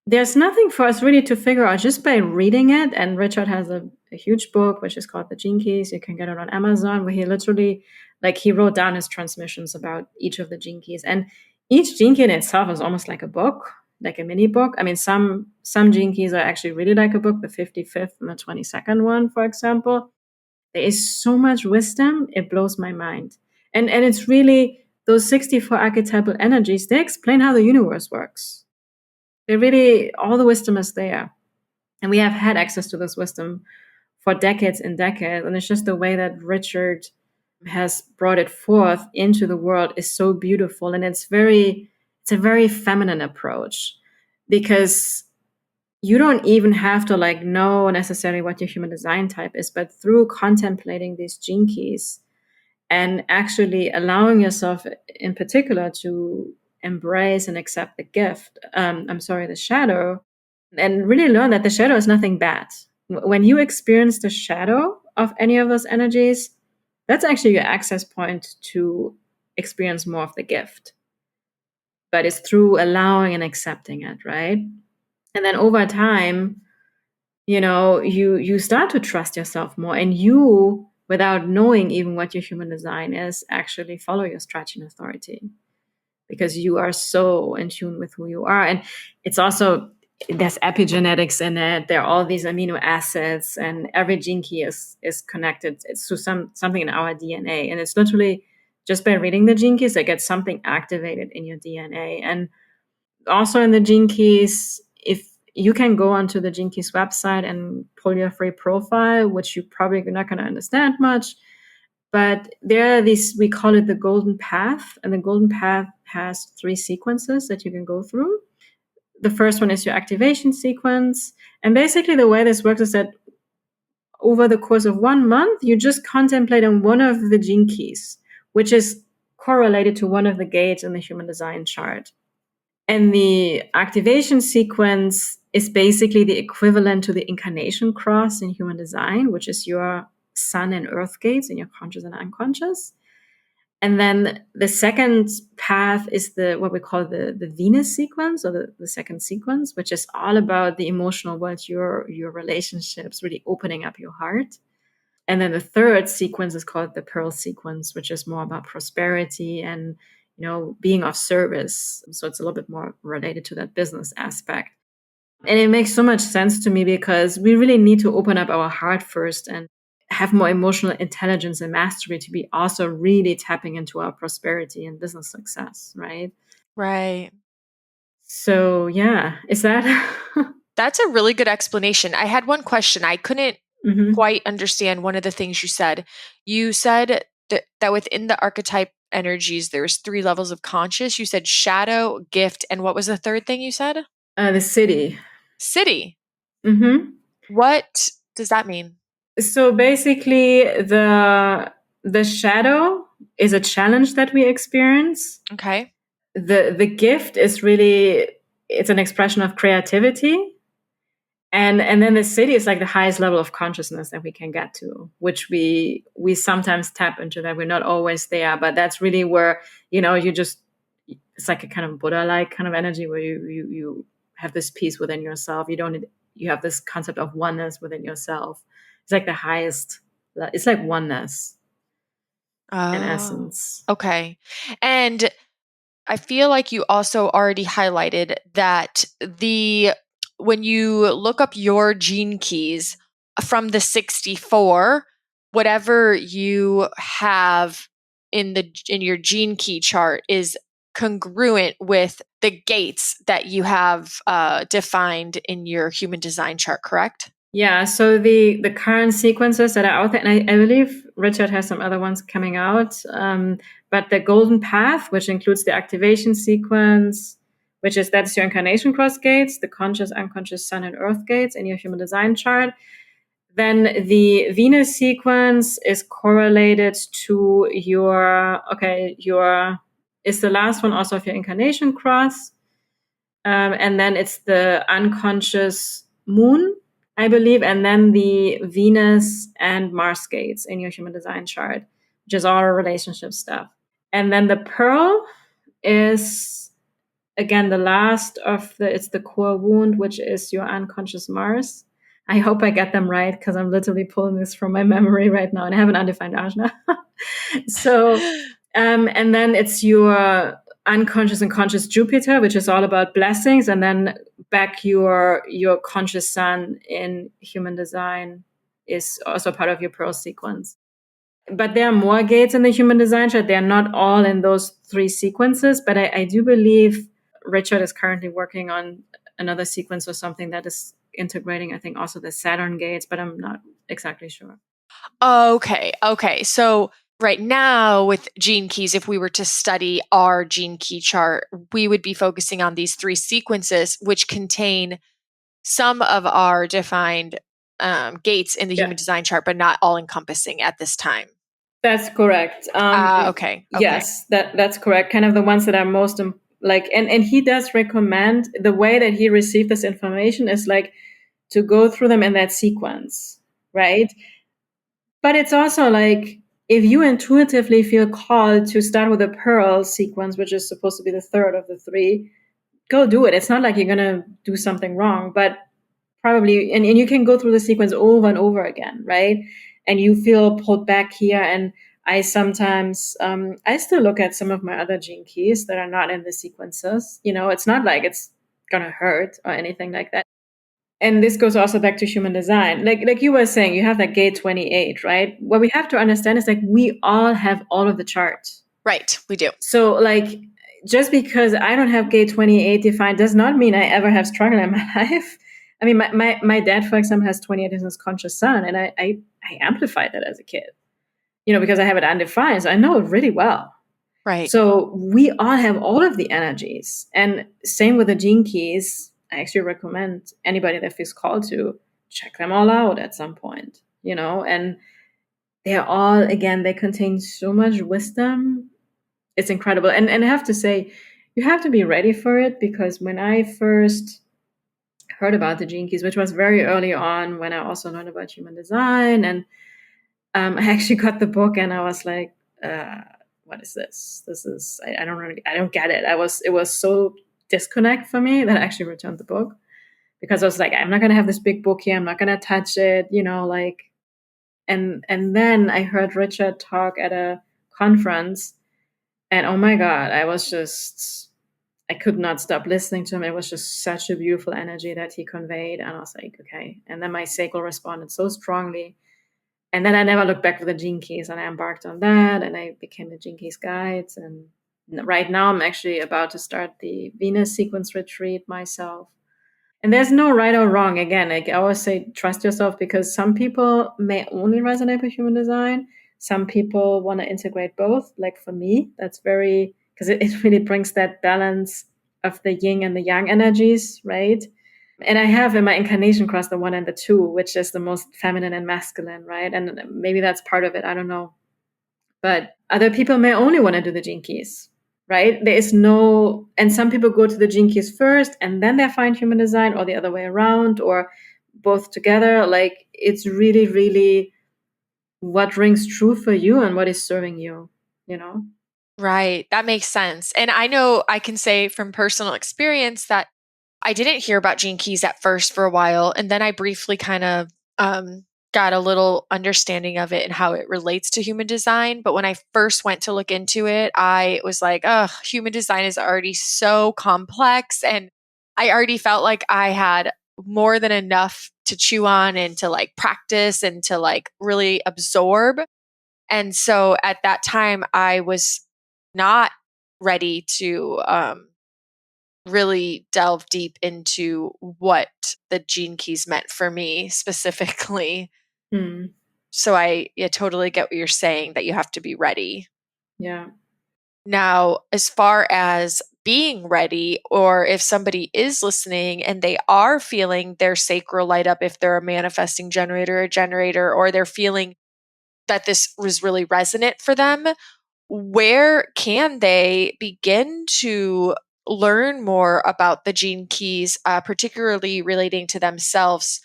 B: there's nothing for us really to figure out just by reading it. And Richard has a huge book, which is called The Gene Keys. You can get it on Amazon, where he literally, he wrote down his transmissions about each of the gene keys. And each gene key in itself is almost like a book, like a mini book. I mean, some gene keys are actually really like a book, the 55th and the 22nd one, for example. There is so much wisdom, it blows my mind. And it's really, those 64 archetypal energies, they explain how the universe works. All the wisdom is there. And we have had access to this wisdom for decades and decades. And it's just the way that Richard has brought it forth into the world is so beautiful. And it's a very feminine approach, because you don't even have to know necessarily what your human design type is, but through contemplating these gene keys and actually allowing yourself in particular to embrace and accept the gift, the shadow, and really learn that the shadow is nothing bad. When you experience the shadow of any of those energies, that's actually your access point to experience more of the gift. But it's through allowing and accepting it, right? And then over time, you start to trust yourself more, and you, without knowing even what your human design is, actually follow your strategy and authority. because you are so in tune with who you are. And it's also, there's epigenetics in it. There are all these amino acids, and every gene key is connected to something in our DNA. And it's literally just by reading the gene keys, they get something activated in your DNA. And also in the gene keys, if you can go onto the gene keys website and pull your free profile, which you probably not going to understand much, but there are these, we call it the golden path, and the golden path has 3 sequences that you can go through. The first one is your activation sequence. And basically the way this works is that over the course of 1 month, you just contemplate on one of the gene keys, which is correlated to one of the gates in the human design chart. And the activation sequence is basically the equivalent to the incarnation cross in human design, which is your sun and earth gates in your conscious and unconscious. And then the second path is what we call the Venus sequence, or the second sequence, which is all about the emotional world, your relationships, really opening up your heart. And then the third sequence is called the Pearl sequence, which is more about prosperity and being of service. So it's a little bit more related to that business aspect. And it makes so much sense to me because we really need to open up our heart first and have more emotional intelligence and mastery to be also really tapping into our prosperity and business success, right?
A: Right.
B: So yeah, is that?
A: That's a really good explanation. I had one question. I couldn't quite understand one of the things you said. You said that within the archetype energies, there's 3 levels of conscious. You said shadow, gift, and what was the third thing you said?
B: The city.
A: City.
B: Mm-hmm.
A: What does that mean?
B: So basically, the shadow is a challenge that we experience.
A: Okay.
B: The gift is really, it's an expression of creativity. And then the city is like the highest level of consciousness that we can get to, which we sometimes tap into, that we're not always there. But that's really where, you just, it's like a kind of Buddha-like kind of energy where you have this peace within yourself. You have this concept of oneness within yourself. It's like the highest, it's like oneness in essence.
A: Okay. And I feel like you also already highlighted that when you look up your gene keys from the 64, whatever you have in your gene key chart is congruent with the gates that you have defined in your human design chart, correct?
B: Yeah, so the current sequences that are out there, and I believe Richard has some other ones coming out, but the golden path, which includes the activation sequence, that's your incarnation cross gates, the conscious, unconscious sun and earth gates in your human design chart. Then the Venus sequence is correlated to is the last one also of your incarnation cross. And then it's the unconscious moon, I believe, and then the Venus and Mars gates in your human design chart, which is all relationship stuff. And then the Pearl is, again, the last of it's the core wound, which is your unconscious Mars. I hope I get them right because I'm literally pulling this from my memory right now, and I have an undefined ajna. So, and then it's your unconscious and conscious Jupiter, which is all about blessings, and then back your conscious sun in human design is also part of your Pearl sequence. But there are more gates in the human design chart. They're not all in those 3 sequences, but I do believe Richard is currently working on another sequence or something that is integrating, I think, also the Saturn gates, but I'm not exactly sure.
A: Okay. So right now with gene keys, if we were to study our gene key chart, we would be focusing on these 3 sequences, which contain some of our defined gates in the human design chart, but not all encompassing at this time.
B: That's correct.
A: Okay.
B: Yes, that's correct. Kind of the ones that are most and he does recommend, the way that he received this information is like to go through them in that sequence, right? But it's also like, if you intuitively feel called to start with a Pearl sequence, which is supposed to be the third of the 3, go do it. It's not like you're going to do something wrong, but probably, and you can go through the sequence over and over again, right? And you feel pulled back here. And I sometimes, I still look at some of my other gene keys that are not in the sequences. It's not like it's going to hurt or anything like that. And this goes also back to human design. Like you were saying, you have that gate 28, right? What we have to understand is like we all have all of the charts.
A: Right, we do.
B: So like just because I don't have gate 28 defined does not mean I ever have struggle in my life. I mean, my dad, for example, has 28 in his conscious sun, and I amplified that as a kid, because I have it undefined. So I know it really well.
A: Right.
B: So we all have all of the energies. And same with the gene keys. I actually recommend anybody that feels called to check them all out at some point, and they're all, again, they contain so much wisdom. It's incredible. And I have to say, you have to be ready for it, because when I first heard about the gene keys, which was very early on when I also learned about human design, and I actually got the book and I was like, what is this? This is, I don't get it. It was so disconnect for me that I actually returned the book, because I was like, I'm not going to have this big book here. I'm not going to touch it, like, and then I heard Richard talk at a conference, and oh my God, I could not stop listening to him. It was just such a beautiful energy that he conveyed. And I was like, okay. And then my sacral responded so strongly. And then I never looked back for the gene keys, and I embarked on that, and I became the gene keys guides. And right now I'm actually about to start the Venus sequence retreat myself. And there's no right or wrong. Again, like I always say, trust yourself, because some people may only resonate with human design. Some people want to integrate both. Like for me, that's very, because it really brings that balance of the yin and the yang energies, right? And I have in my incarnation cross the 1 and the 2, which is the most feminine and masculine, right? And maybe that's part of it. I don't know. But other people may only want to do the gene keys, right? There is no, and some people go to the gene keys first and then they find human design, or the other way around, or both together. Like it's really, really what rings true for you and what is serving you, you know?
A: Right. That makes sense. And I know I can say from personal experience that I didn't hear about gene keys at first for a while. And then I briefly kind of got a little understanding of it and how it relates to human design. But when I first went to look into it, I was like, oh, human design is already so complex. And I already felt like I had more than enough to chew on and to like practice and to like really absorb. And so at that time, I was not ready to really delve deep into what the gene keys meant for me specifically.
B: Hmm.
A: So I totally get what you're saying, that you have to be ready.
B: Yeah.
A: Now, as far as being ready, or if somebody is listening and they are feeling their sacral light up, if they're a manifesting generator, or they're feeling that this was really resonant for them, where can they begin to learn more about the gene keys, particularly relating to themselves,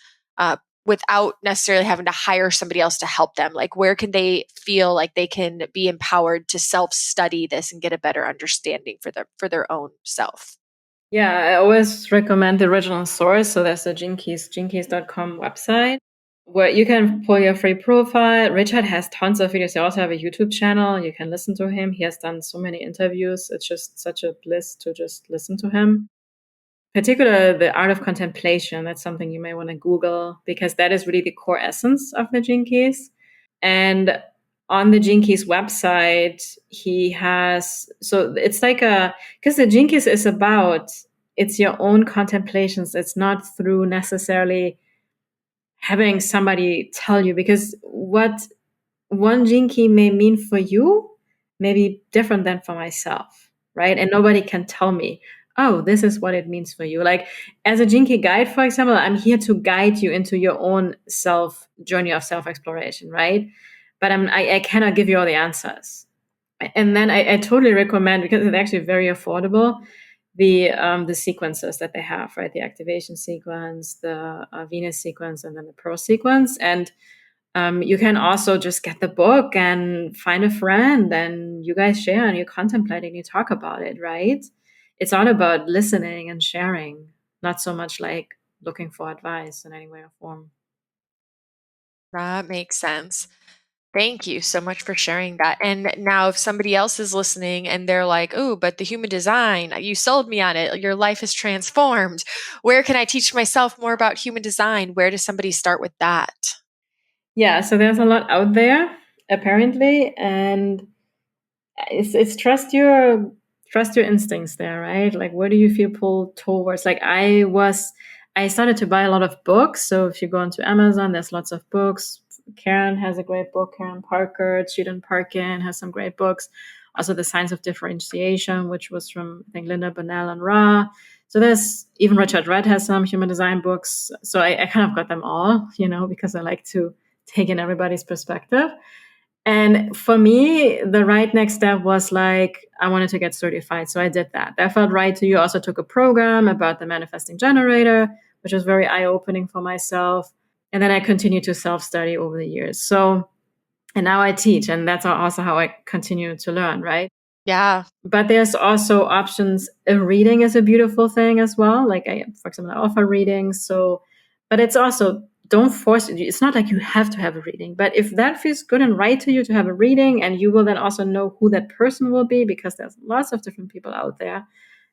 A: without necessarily having to hire somebody else to help them? Like, where can they feel like they can be empowered to self-study this and get a better understanding for their own self?
B: Yeah, I always recommend the original source. So there's the genekeys.com website where you can pull your free profile. Richard has tons of videos. He also have a YouTube channel. You can listen to him. He has done so many interviews. It's just such a bliss to just listen to him. Particularly the art of contemplation. That's something you may want to Google, because that is really the core essence of the Gene Keys. And on the Gene Keys website, he has, so it's like because the Gene Keys is about, it's your own contemplations. It's not through necessarily having somebody tell you, because what one Gene Key may mean for you may be different than for myself, right? And nobody can tell me, oh, this is what it means for you. Like as a Gene Key guide, for example, I'm here to guide you into your own self journey of self exploration, right? But I cannot give you all the answers. And then I totally recommend, because it's actually very affordable, the sequences that they have, right? The activation sequence, the Venus sequence, and then the Pearl sequence. And you can also just get the book and find a friend, and you guys share and you contemplate and you talk about it, right? It's all about listening and sharing, not so much like looking for advice in any way or form.
A: That makes sense. Thank you so much for sharing that. And now, if somebody else is listening and they're like, oh, but the human design, you sold me on it. Your life is transformed. Where can I teach myself more about human design? Where does somebody start with that?
B: Yeah, so there's a lot out there apparently, and it's trust your instincts there, right? Like, where do you feel pulled towards? Like, I started to buy a lot of books. So if you go onto Amazon, there's lots of books. Karen has a great book. Karen Parker, Chetan Parkin has some great books. Also, The Science of Differentiation, which was from, I think, Linda Bonnell and Ra. So there's even Richard Rudd has some human design books. So I kind of got them all, because I like to take in everybody's perspective. And for me, the right next step was like, I wanted to get certified. So I did that. That felt right to you. Also took a program about the manifesting generator, which was very eye opening for myself. And then I continued to self study over the years. So, and now I teach, and that's also how I continue to learn, right?
A: Yeah.
B: But there's also options. Reading is a beautiful thing as well. Like for example, I offer readings. So, but it's also, don't force it. It's not like you have to have a reading, but if that feels good and right to you to have a reading, and you will then also know who that person will be, because there's lots of different people out there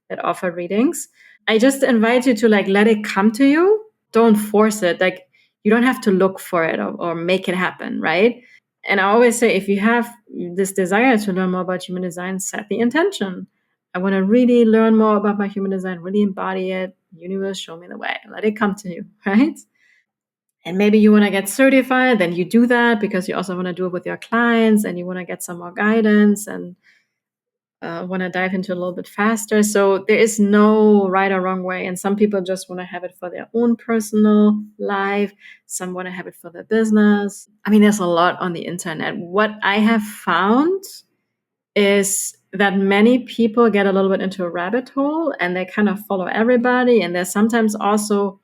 B: that offer readings. I just invite you to like let it come to you. Don't force it. Like, you don't have to look for it or make it happen, right? And I always say, if you have this desire to learn more about human design, set the intention. I want to really learn more about my human design, really embody it. Universe, show me the way. Let it come to you, right? And maybe you want to get certified, then you do that because you also want to do it with your clients and you want to get some more guidance and want to dive into a little bit faster. So there is no right or wrong way. And some people just want to have it for their own personal life. Some want to have it for their business. I mean, there's a lot on the internet. What I have found is that many people get a little bit into a rabbit hole and they kind of follow everybody. And there's sometimes also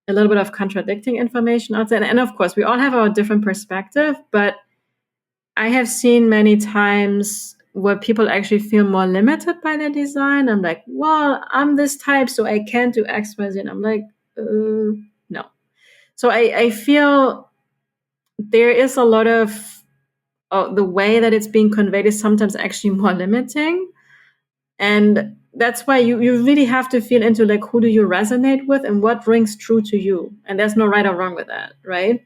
B: a little bit of contradicting information out there. And of course, we all have our different perspective, but I have seen many times where people actually feel more limited by their design. I'm like, well, I'm this type, so I can't do X, Y, Z. And I'm like, no. So I feel there is a lot of the way that it's being conveyed is sometimes actually more limiting. And that's why you really have to feel into like, who do you resonate with and what rings true to you? And there's no right or wrong with that, right?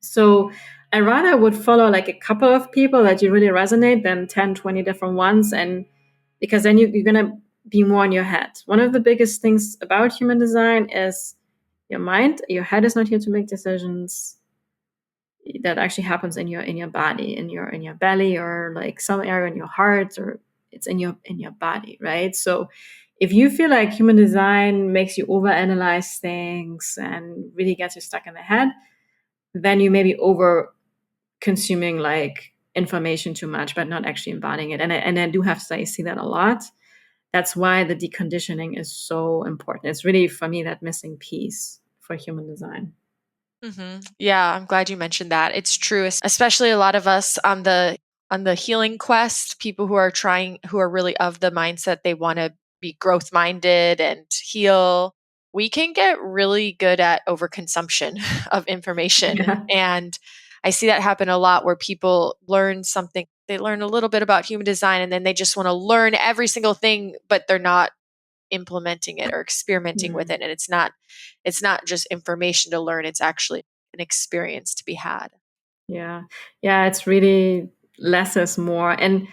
B: So I rather would follow like a couple of people that you really resonate than 10, 20 different ones. And because then you're going to be more in your head. One of the biggest things about human design is your mind. Your head is not here to make decisions. That actually happens in your body, in your belly, or like some area in your heart, or it's in your body, right? So if you feel like human design makes you overanalyze things and really gets you stuck in the head, then you may be over consuming like information too much, but not actually embodying it. And I do have to say, I see that a lot. That's why the deconditioning is so important. It's really, for me, that missing piece for human design.
A: Yeah, I'm glad you mentioned that. It's true, especially a lot of us on the healing quest, people who are really of the mindset they want to be growth minded and heal. We can get really good at overconsumption of information.
B: Yeah.
A: And I see that happen a lot where people learn something, they learn a little bit about human design and then they just want to learn every single thing, but they're not implementing it or experimenting with it. And it's not just information to learn, it's actually an experience to be had.
B: Yeah. Yeah. It's really less is more. And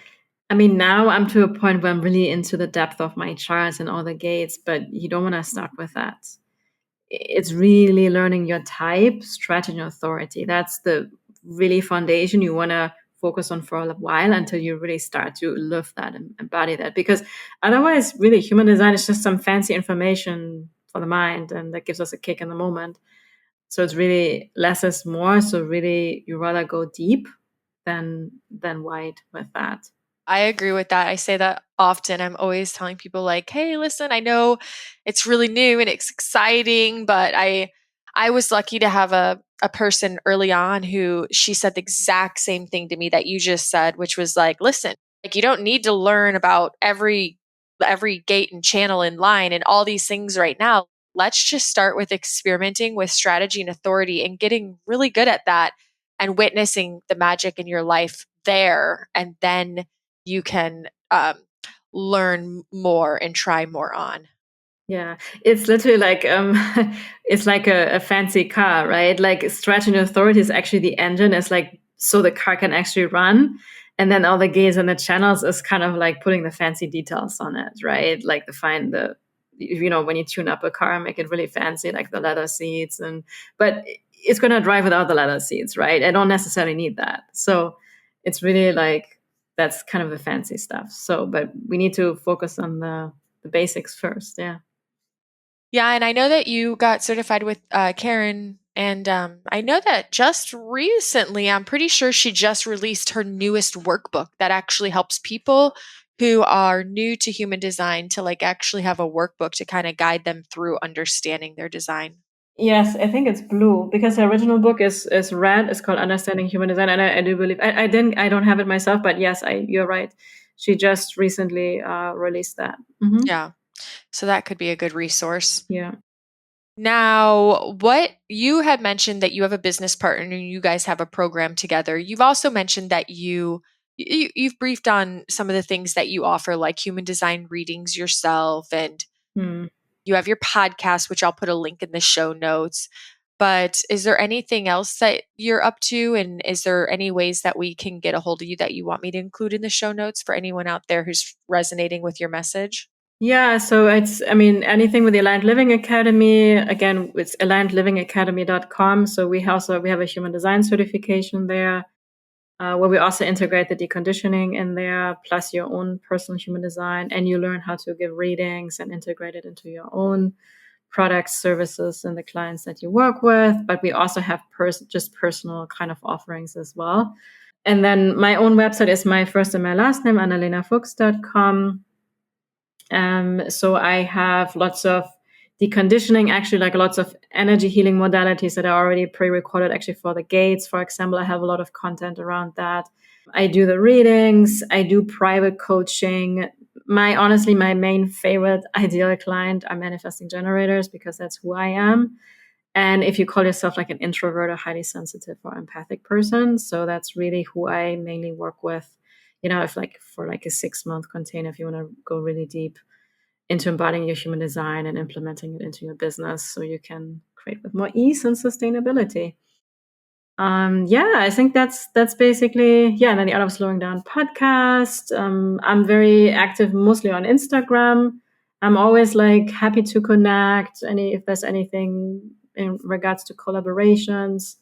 B: I mean, now I'm to a point where I'm really into the depth of my charts and all the gates, but you don't want to start with that. It's really learning your type, strategy, and authority. That's the really foundation you want to focus on for a while until you really start to live that and embody that. Because otherwise, really, human design is just some fancy information for the mind and that gives us a kick in the moment. So it's really less is more. So really, you rather go deep than wide with that.
A: I agree with that. I say that often. I'm always telling people like, "Hey, listen, I know it's really new and it's exciting, but I was lucky to have a person early on who she said the exact same thing to me that you just said, which was like, listen, like you don't need to learn about every gate and channel in line and all these things right now. Let's just start with experimenting with strategy and authority and getting really good at that. and witnessing the magic in your life there. And then you can learn more and try more on.
B: Yeah, it's literally like it's like a fancy car, right? Like Strategy and Authority is actually the engine. It's like so the car can actually run, and then all the gears and the channels is kind of like putting the fancy details on it, right? Like define the when you tune up a car, make it really fancy, like the leather seats, but it's going to drive without the leather seats, right? I don't necessarily need that, so it's really like that's kind of the fancy stuff. So, but we need to focus on the basics first, yeah.
A: Yeah, and I know that you got certified with Karen, and I know that just recently, I'm pretty sure she just released her newest workbook that actually helps people who are new to human design to like actually have a workbook to kind of guide them through understanding their design.
B: Yes, I think it's blue because the original book is red. It's called Understanding Human Design, and I do believe I don't have it myself, but yes, you're right. She just recently released that.
A: Yeah, so that could be a good resource.
B: Yeah.
A: Now, what you had mentioned that you have a business partner and you guys have a program together. You've also mentioned that you've briefed on some of the things that you offer, like human design readings yourself, and
B: Hmm.
A: you have your podcast, which I'll put a link in the show notes. But is there anything else that you're up to? And is there any ways that we can get a hold of you that you want me to include in the show notes for anyone out there who's resonating with your message?
B: Yeah, so I mean, anything with the Aligned Living Academy, again, it's alignedlivingacademy.com. So we have a human design certification there, where we also integrate the deconditioning in there, plus your own personal human design, and you learn how to give readings and integrate it into your own products, services, and the clients that you work with. But we also have just personal kind of offerings as well. And then my own website is my first and my last name, AnalenaFuchs.com. So I have lots of deconditioning, actually, like lots of energy healing modalities that are already pre-recorded actually for the gates. For example, I have a lot of content around that. I do the readings, I do private coaching. Honestly, my main favorite ideal client are manifesting generators because that's who I am. And if you call yourself like an introvert or highly sensitive or empathic person, so that's really who I mainly work with. If like for like a 6-month container, if you want to go really deep into embodying your human design and implementing it into your business so you can create with more ease and sustainability. Yeah, I think that's basically, yeah. And then the Art of Slowing Down podcast. I'm very active mostly on Instagram. I'm always like happy to connect if there's anything in regards to collaborations.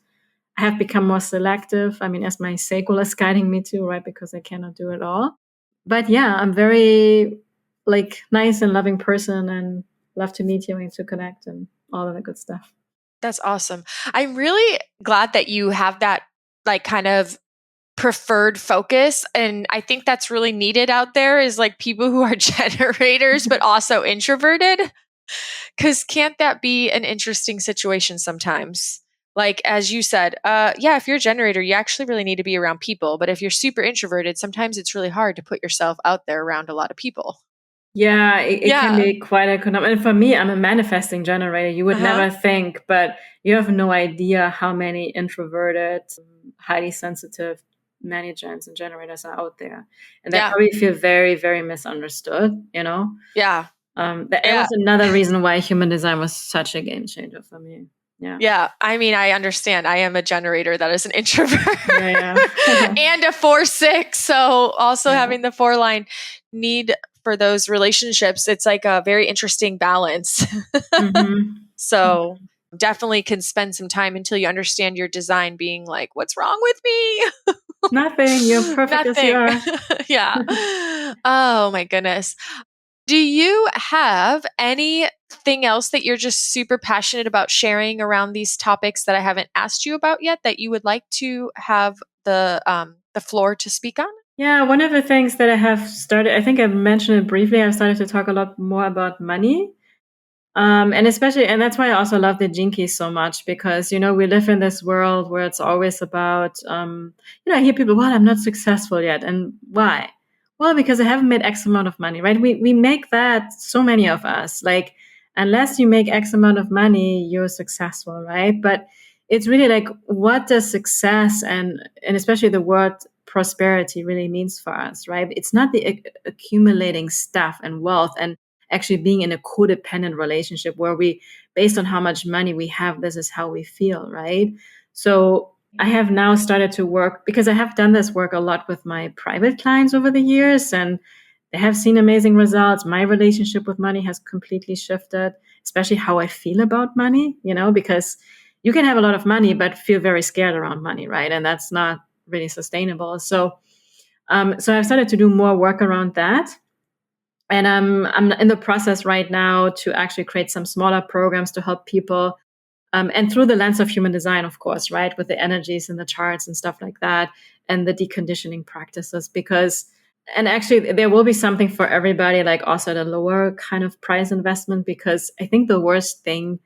B: I have become more selective. I mean, as my sacral is guiding me too, right? Because I cannot do it all. But yeah, I'm very like nice and loving person and love to meet you and to connect and all of the good stuff.
A: That's awesome. I'm really glad that you have that like kind of preferred focus. And I think that's really needed out there is like people who are generators, but also introverted. Cause can't that be an interesting situation sometimes? Like, as you said, yeah, if you're a generator, you actually really need to be around people. But if you're super introverted, sometimes it's really hard to put yourself out there around a lot of people.
B: Yeah, it can
A: Yeah.
B: be quite a conundrum. And for me, I'm a manifesting generator. You would
A: Uh-huh.
B: never think, but you have no idea how many introverted, highly sensitive managements and generators are out there. And they
A: Yeah.
B: probably feel very, very misunderstood,
A: Yeah.
B: That
A: Yeah.
B: was another reason why human design was such a game changer for me. Yeah.
A: Yeah. I mean, I understand. I am a generator that is an introvert
B: Yeah.
A: and a 4-6. So also
B: Yeah.
A: having the 4 line need for those relationships, it's like a very interesting balance.
B: Mhm.
A: So definitely can spend some time until you understand your design being like, what's wrong with me?
B: Nothing. You're perfect as you
A: Nothing.
B: are.
A: Yeah. Oh my goodness. Do you have anything else that you're just super passionate about sharing around these topics that I haven't asked you about yet that you would like to have the floor to speak on?
B: Yeah, one of the things that I have started, I think I mentioned it briefly, I've started to talk a lot more about money. And especially, and that's why I also love the Jinkies so much because, we live in this world where it's always about, I hear people, well, I'm not successful yet. And why? Well, because I haven't made X amount of money, right? We make that, so many of us, like, unless you make X amount of money, you're successful, right? But it's really like, what does success and especially the word prosperity really means for us, right? It's not the accumulating stuff and wealth and actually being in a codependent relationship where we, based on how much money we have, this is how we feel, right? So I have now started to work, because I have done this work a lot with my private clients over the years, and they have seen amazing results. My relationship with money has completely shifted, especially how I feel about money, because you can have a lot of money but feel very scared around money, right? And that's not really sustainable. So so I've started to do more work around that. And I'm in the process right now to actually create some smaller programs to help people, and through the lens of human design, of course, right, with the energies and the charts and stuff like that, and the deconditioning practices. Because, and actually, there will be something for everybody, like also the lower kind of price investment, because I think the worst thing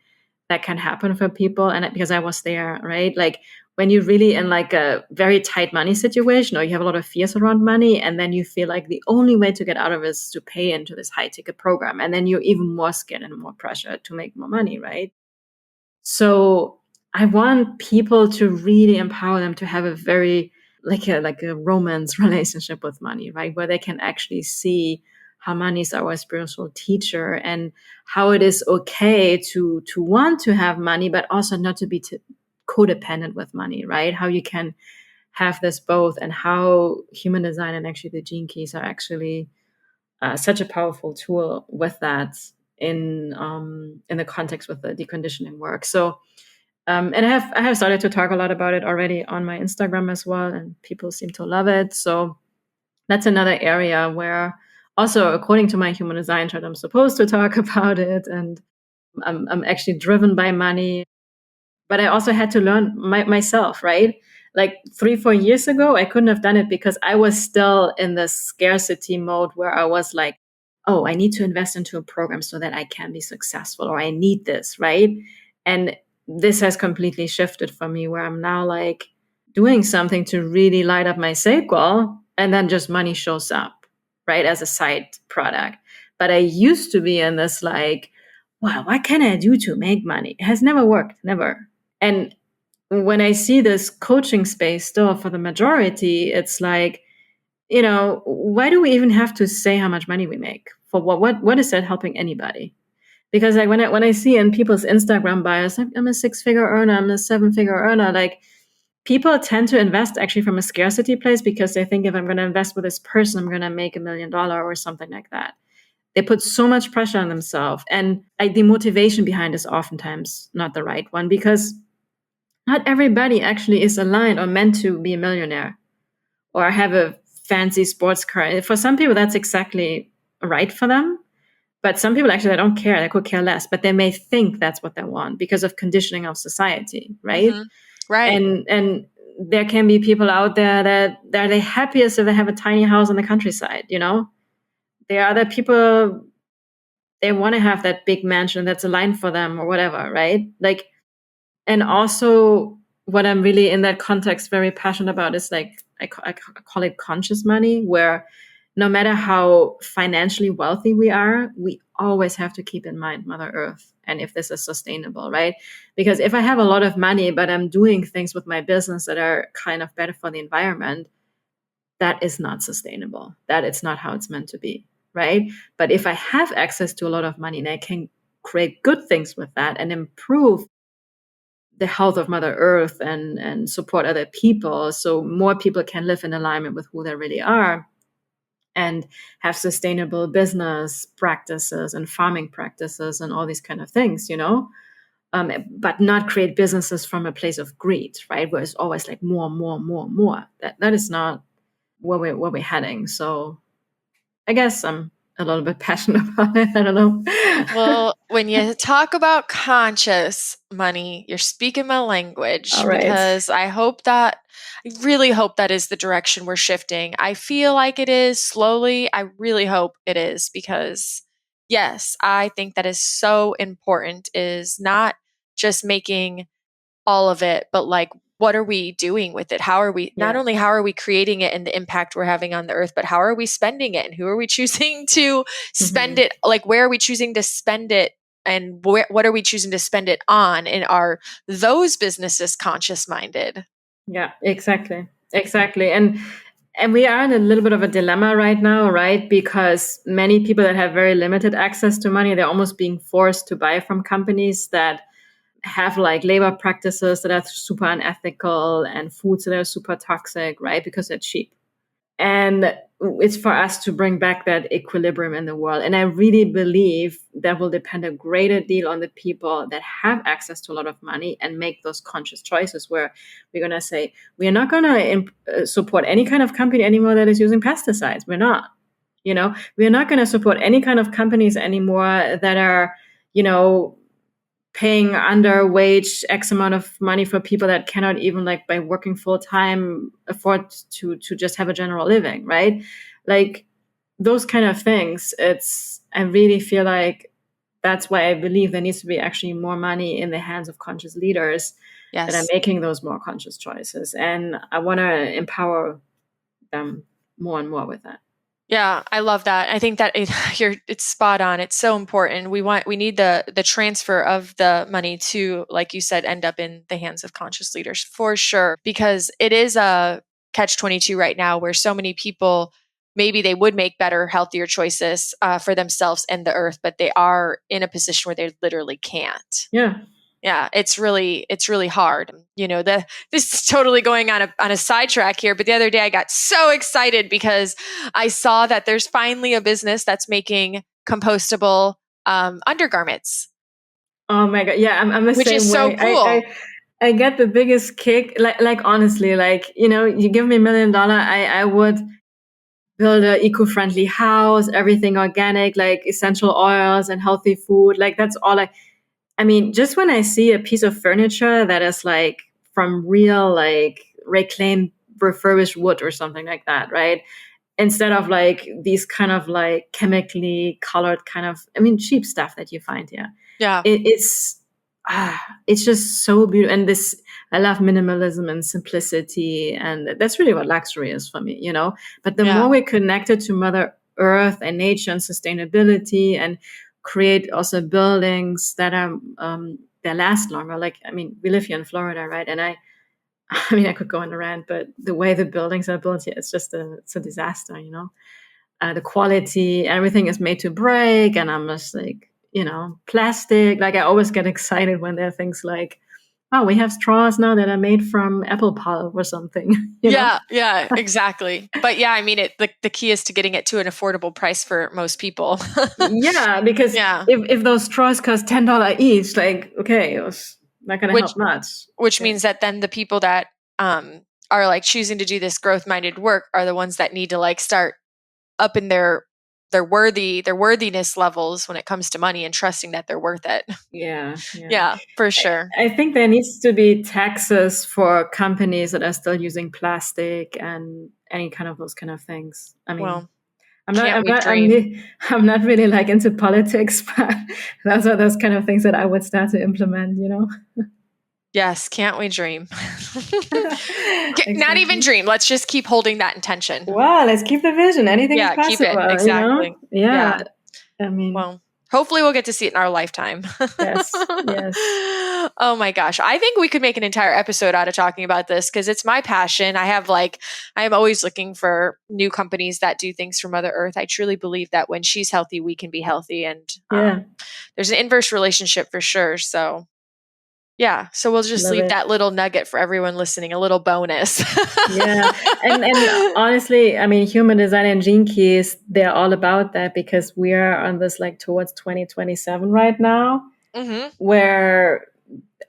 B: that can happen for people, and because I was there, right, like when you're really in like a very tight money situation, or you have a lot of fears around money, and then you feel like the only way to get out of it is to pay into this high ticket program, and then you're even more scared and more pressure to make more money, right? So I want people to really empower them to have a very like a romance relationship with money, right? Where they can actually see how money is our spiritual teacher, and how it is okay to want to have money, but also not to be codependent with money, right? How you can have this both, and how human design and actually the gene keys are actually such a powerful tool with that in the context with the deconditioning work. So and I have started to talk a lot about it already on my Instagram as well, and people seem to love it. So that's another area where, also according to my human design chart, I'm supposed to talk about it, and I'm actually driven by money. But I also had to learn myself, right? Like 3-4 years ago, I couldn't have done it because I was still in the scarcity mode where I was like, oh, I need to invest into a program so that I can be successful, or I need this, right? And this has completely shifted for me, where I'm now like doing something to really light up my sacral, and then just money shows up, right, as a side product. But I used to be in this like, wow, what can I do to make money? It has never worked, never. And when I see this coaching space still for the majority, it's like, why do we even have to say how much money we make? For what is that helping anybody? Because like when I see in people's Instagram bios, like, I'm a 6-figure earner, I'm a 7-figure earner, like people tend to invest actually from a scarcity place, because they think, if I'm going to invest with this person, I'm going to make $1 million or something like that. They put so much pressure on themselves, and the motivation behind is oftentimes not the right one, because not everybody actually is aligned or meant to be a millionaire or have a fancy sports car. For some people, that's exactly right for them. But some people actually, they don't care. They could care less, but they may think that's what they want because of conditioning of society, right?
A: Mm-hmm. Right.
B: And there can be people out there that they're the happiest if they have a tiny house in the countryside, There are other people, they want to have that big mansion that's aligned for them or whatever, right? Like, and also, what I'm really in that context very passionate about is like, I call it conscious money, where no matter how financially wealthy we are, we always have to keep in mind Mother Earth, and if this is sustainable, right? Because if I have a lot of money, but I'm doing things with my business that are kind of better for the environment, that is not sustainable. That is not how it's meant to be, right? But if I have access to a lot of money and I can create good things with that and improve the health of Mother Earth and support other people, so more people can live in alignment with who they really are, and have sustainable business practices and farming practices and all these kind of things, but not create businesses from a place of greed, right? Where it's always like more, more, more, more. That is not where we're heading. So I guess I'm a little bit passionate about it. I don't know.
A: Well, when you talk about conscious money, you're speaking my language,
B: All right.
A: because I really hope that is the direction we're shifting. I feel like it is slowly. I really hope it is, because yes, I think that is so important, is not just making all of it, but like, what are we doing with it? How are we, not only how are we creating it and the impact we're having on the earth, but how are we spending it, and who are we choosing to spend it? Like, where are we choosing to spend it and what are we choosing to spend it on? And are those businesses conscious minded?
B: Yeah, exactly. Exactly. And we are in a little bit of a dilemma right now, right? Because many people that have very limited access to money, they're almost being forced to buy from companies that have like labor practices that are super unethical and foods that are super toxic, right? Because they're cheap. And it's for us to bring back that equilibrium in the world. And I really believe that will depend a greater deal on the people that have access to a lot of money and make those conscious choices where we're going to say, we're not going to support any kind of company anymore that is using pesticides. We're not. We're not going to support any kind of companies anymore that are, paying under wage X amount of money for people that cannot even, like, by working full time afford to just have a general living, right? Like those kind of things. I really feel like that's why I believe there needs to be actually more money in the hands of conscious leaders that are
A: Yes.
B: making those more conscious choices. And I want to empower them more and more with that.
A: Yeah, I love that. I think that it's spot on. It's so important. We need the transfer of the money to, like you said, end up in the hands of conscious leaders for sure, because it is a catch-22 right now where so many people, maybe they would make better, healthier choices for themselves and the earth, but they are in a position where they literally can't.
B: Yeah.
A: Yeah, it's really hard. This is totally going on a sidetrack here, but the other day I got so excited because I saw that there's finally a business that's making compostable undergarments.
B: Oh my God. Yeah, I'm the
A: Which
B: same
A: is so
B: way.
A: cool.
B: I get the biggest kick. Like honestly, like, you give me $1 million, I would build a eco-friendly house, everything organic, like essential oils and healthy food. Like that's all I mean, just when I see a piece of furniture that is like from real, like reclaimed, refurbished wood or something like that, right? Instead of like these kind of like chemically colored kind of, I mean, cheap stuff that you find here.
A: Yeah.
B: It's just so beautiful. And I love minimalism and simplicity, and that's really what luxury is for me. But the
A: Yeah.
B: more we're connected to Mother Earth and nature and sustainability, and create also buildings that are that last longer. Like, I mean, we live here in Florida, right? And I mean, I could go on a rant, but the way the buildings are built here, it's a disaster. The quality, everything is made to break, and I'm just like, plastic. Like I always get excited when there are things like, oh, we have straws now that are made from apple pulp or something.
A: Yeah, exactly. But yeah, I mean, the key is to getting it to an affordable price for most people.
B: Yeah, because
A: Yeah.
B: if those straws cost $10 each, like, okay, it was not going to
A: Which
B: help much.
A: which
B: Yeah.
A: means that then the people that are like choosing to do this growth minded work are the ones that need to like start up in their worthiness levels when it comes to money and trusting that they're worth it.
B: Yeah.
A: Yeah, for sure.
B: I think there needs to be taxes for companies that are still using plastic and any kind of those kind of things. I mean,
A: Well, can't we dream?
B: I'm not really like into politics, but those are those kind of things that I would start to implement.
A: Yes, can't we dream? Not even
B: Exactly.
A: dream. Let's just keep holding that intention.
B: Well, let's keep the vision. Anything is
A: Yeah, keep it.
B: possible.
A: Exactly. Yeah.
B: Yeah. I mean,
A: Well, hopefully we'll get to see it in our lifetime.
B: yes.
A: Oh my gosh. I think we could make an entire episode out of talking about this because it's my passion. I am always looking for new companies that do things for Mother Earth. I truly believe that when she's healthy, we can be healthy. And
B: Yeah.
A: there's an inverse relationship for sure. So yeah. So we'll just
B: Love
A: leave
B: it.
A: that little nugget for everyone listening, a little bonus.
B: Yeah. And honestly, I mean, human design and gene keys, they're all about that, because we are on this like towards 2027 right now,
A: Hmm.
B: where,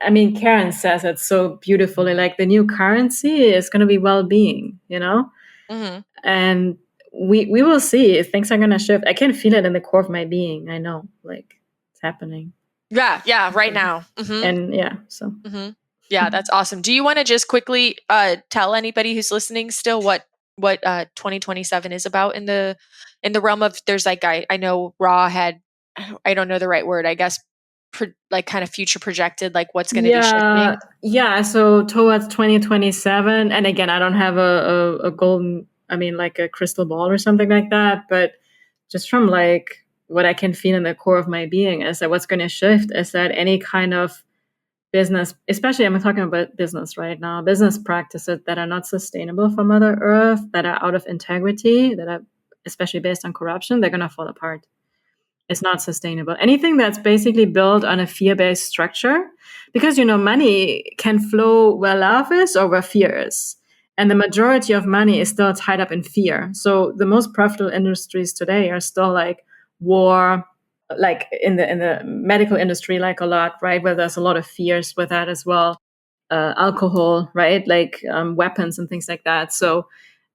B: I mean, Karen says it so beautifully, like the new currency is going to be well-being.
A: Hmm.
B: And we will see if things are going to shift. I can feel it in the core of my being. I know, like, it's happening.
A: Yeah. Yeah. Right now. Hmm.
B: And yeah, so.
A: Hmm. Yeah, that's awesome. Do you want to just quickly tell anybody who's listening still what 2027 is about in the realm of, there's like, I know Raw had, I don't know the right word, I guess, like kind of future projected, like what's going to be
B: Yeah,
A: shifting.
B: yeah. So towards 2027, and again, I don't have a golden, I mean, like a crystal ball or something like that, but just from like what I can feel in the core of my being is that what's going to shift is that any kind of business, especially I'm talking about business right now, business practices that are not sustainable for Mother Earth, that are out of integrity, that are especially based on corruption, they're going to fall apart. It's not sustainable. Anything that's basically built on a fear-based structure, because, money can flow where love is or where fear is. And the majority of money is still tied up in fear. So the most profitable industries today are still like war, like in the medical industry, like a lot, right? Where there's a lot of fears with that as well. Alcohol, right? Like weapons and things like that. So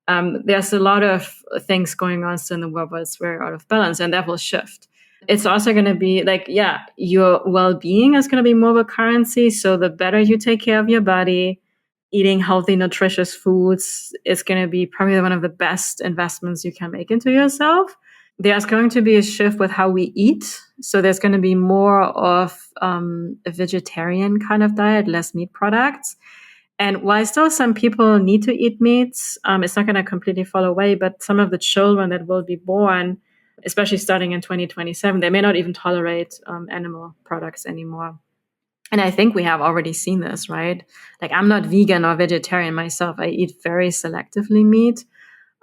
B: there's a lot of things going on still in the world where it's very out of balance, and that will shift. It's also going to be like, your well-being is going to be more of a currency. So the better you take care of your body, eating healthy, nutritious foods is going to be probably one of the best investments you can make into yourself. There's going to be a shift with how we eat. So there's going to be more of a vegetarian kind of diet, less meat products. And while still some people need to eat meats, it's not going to completely fall away. But some of the children that will be born, especially starting in 2027, they may not even tolerate animal products anymore. And I think we have already seen this, right? Like, I'm not vegan or vegetarian myself. I eat very selectively meat,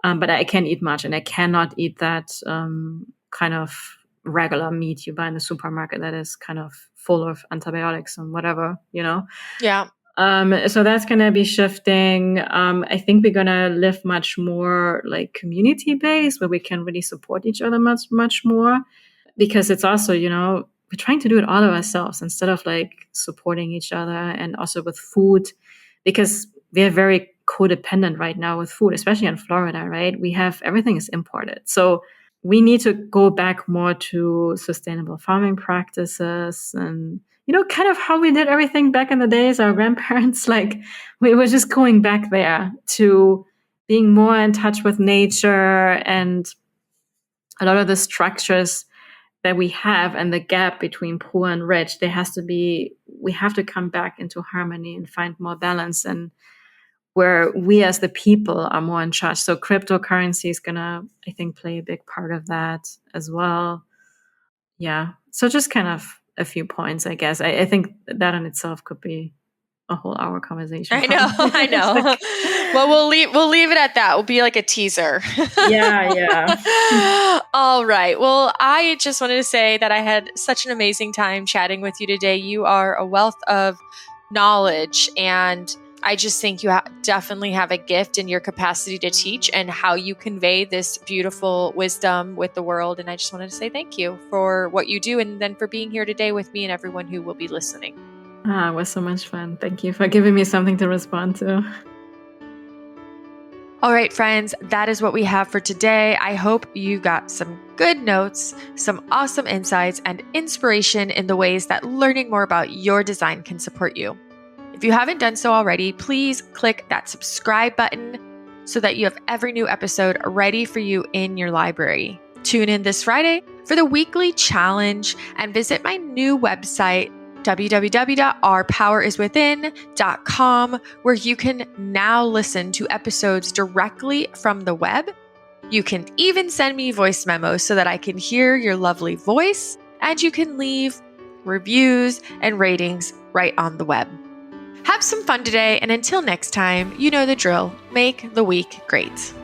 B: but I can't eat much. And I cannot eat that kind of regular meat you buy in the supermarket that is kind of full of antibiotics and whatever,
A: Yeah.
B: So that's going to be shifting. I think we're going to live much more like community based, where we can really support each other much, much more, because it's also, we're trying to do it all of ourselves instead of like supporting each other. And also with food, because we're very codependent right now with food, especially in Florida, right? We have everything is imported. So we need to go back more to sustainable farming practices and, kind of how we did everything back in the days, our grandparents, like we were just going back there to being more in touch with nature, and a lot of the structures that we have and the gap between poor and rich, we have to come back into harmony and find more balance, and where we as the people are more in charge. So cryptocurrency is gonna, I think, play a big part of that as well. Yeah. So just kind of a few points, I guess. I think that in itself could be a whole hour conversation.
A: I know. Well, we'll leave it at that. We'll be like a teaser.
B: Yeah.
A: All right. Well, I just wanted to say that I had such an amazing time chatting with you today. You are a wealth of knowledge, and I just think you definitely have a gift in your capacity to teach and how you convey this beautiful wisdom with the world. And I just wanted to say thank you for what you do, and then for being here today with me and everyone who will be listening.
B: It was so much fun. Thank you for giving me something to respond to.
A: All right, friends, that is what we have for today. I hope you got some good notes, some awesome insights, and inspiration in the ways that learning more about your design can support you. If you haven't done so already, please click that subscribe button so that you have every new episode ready for you in your library. Tune in this Friday for the weekly challenge and visit my new website, www.ourpoweriswithin.com, where you can now listen to episodes directly from the web. You can even send me voice memos so that I can hear your lovely voice, and you can leave reviews and ratings right on the web. Have some fun today, and until next time, you know the drill. Make the week great.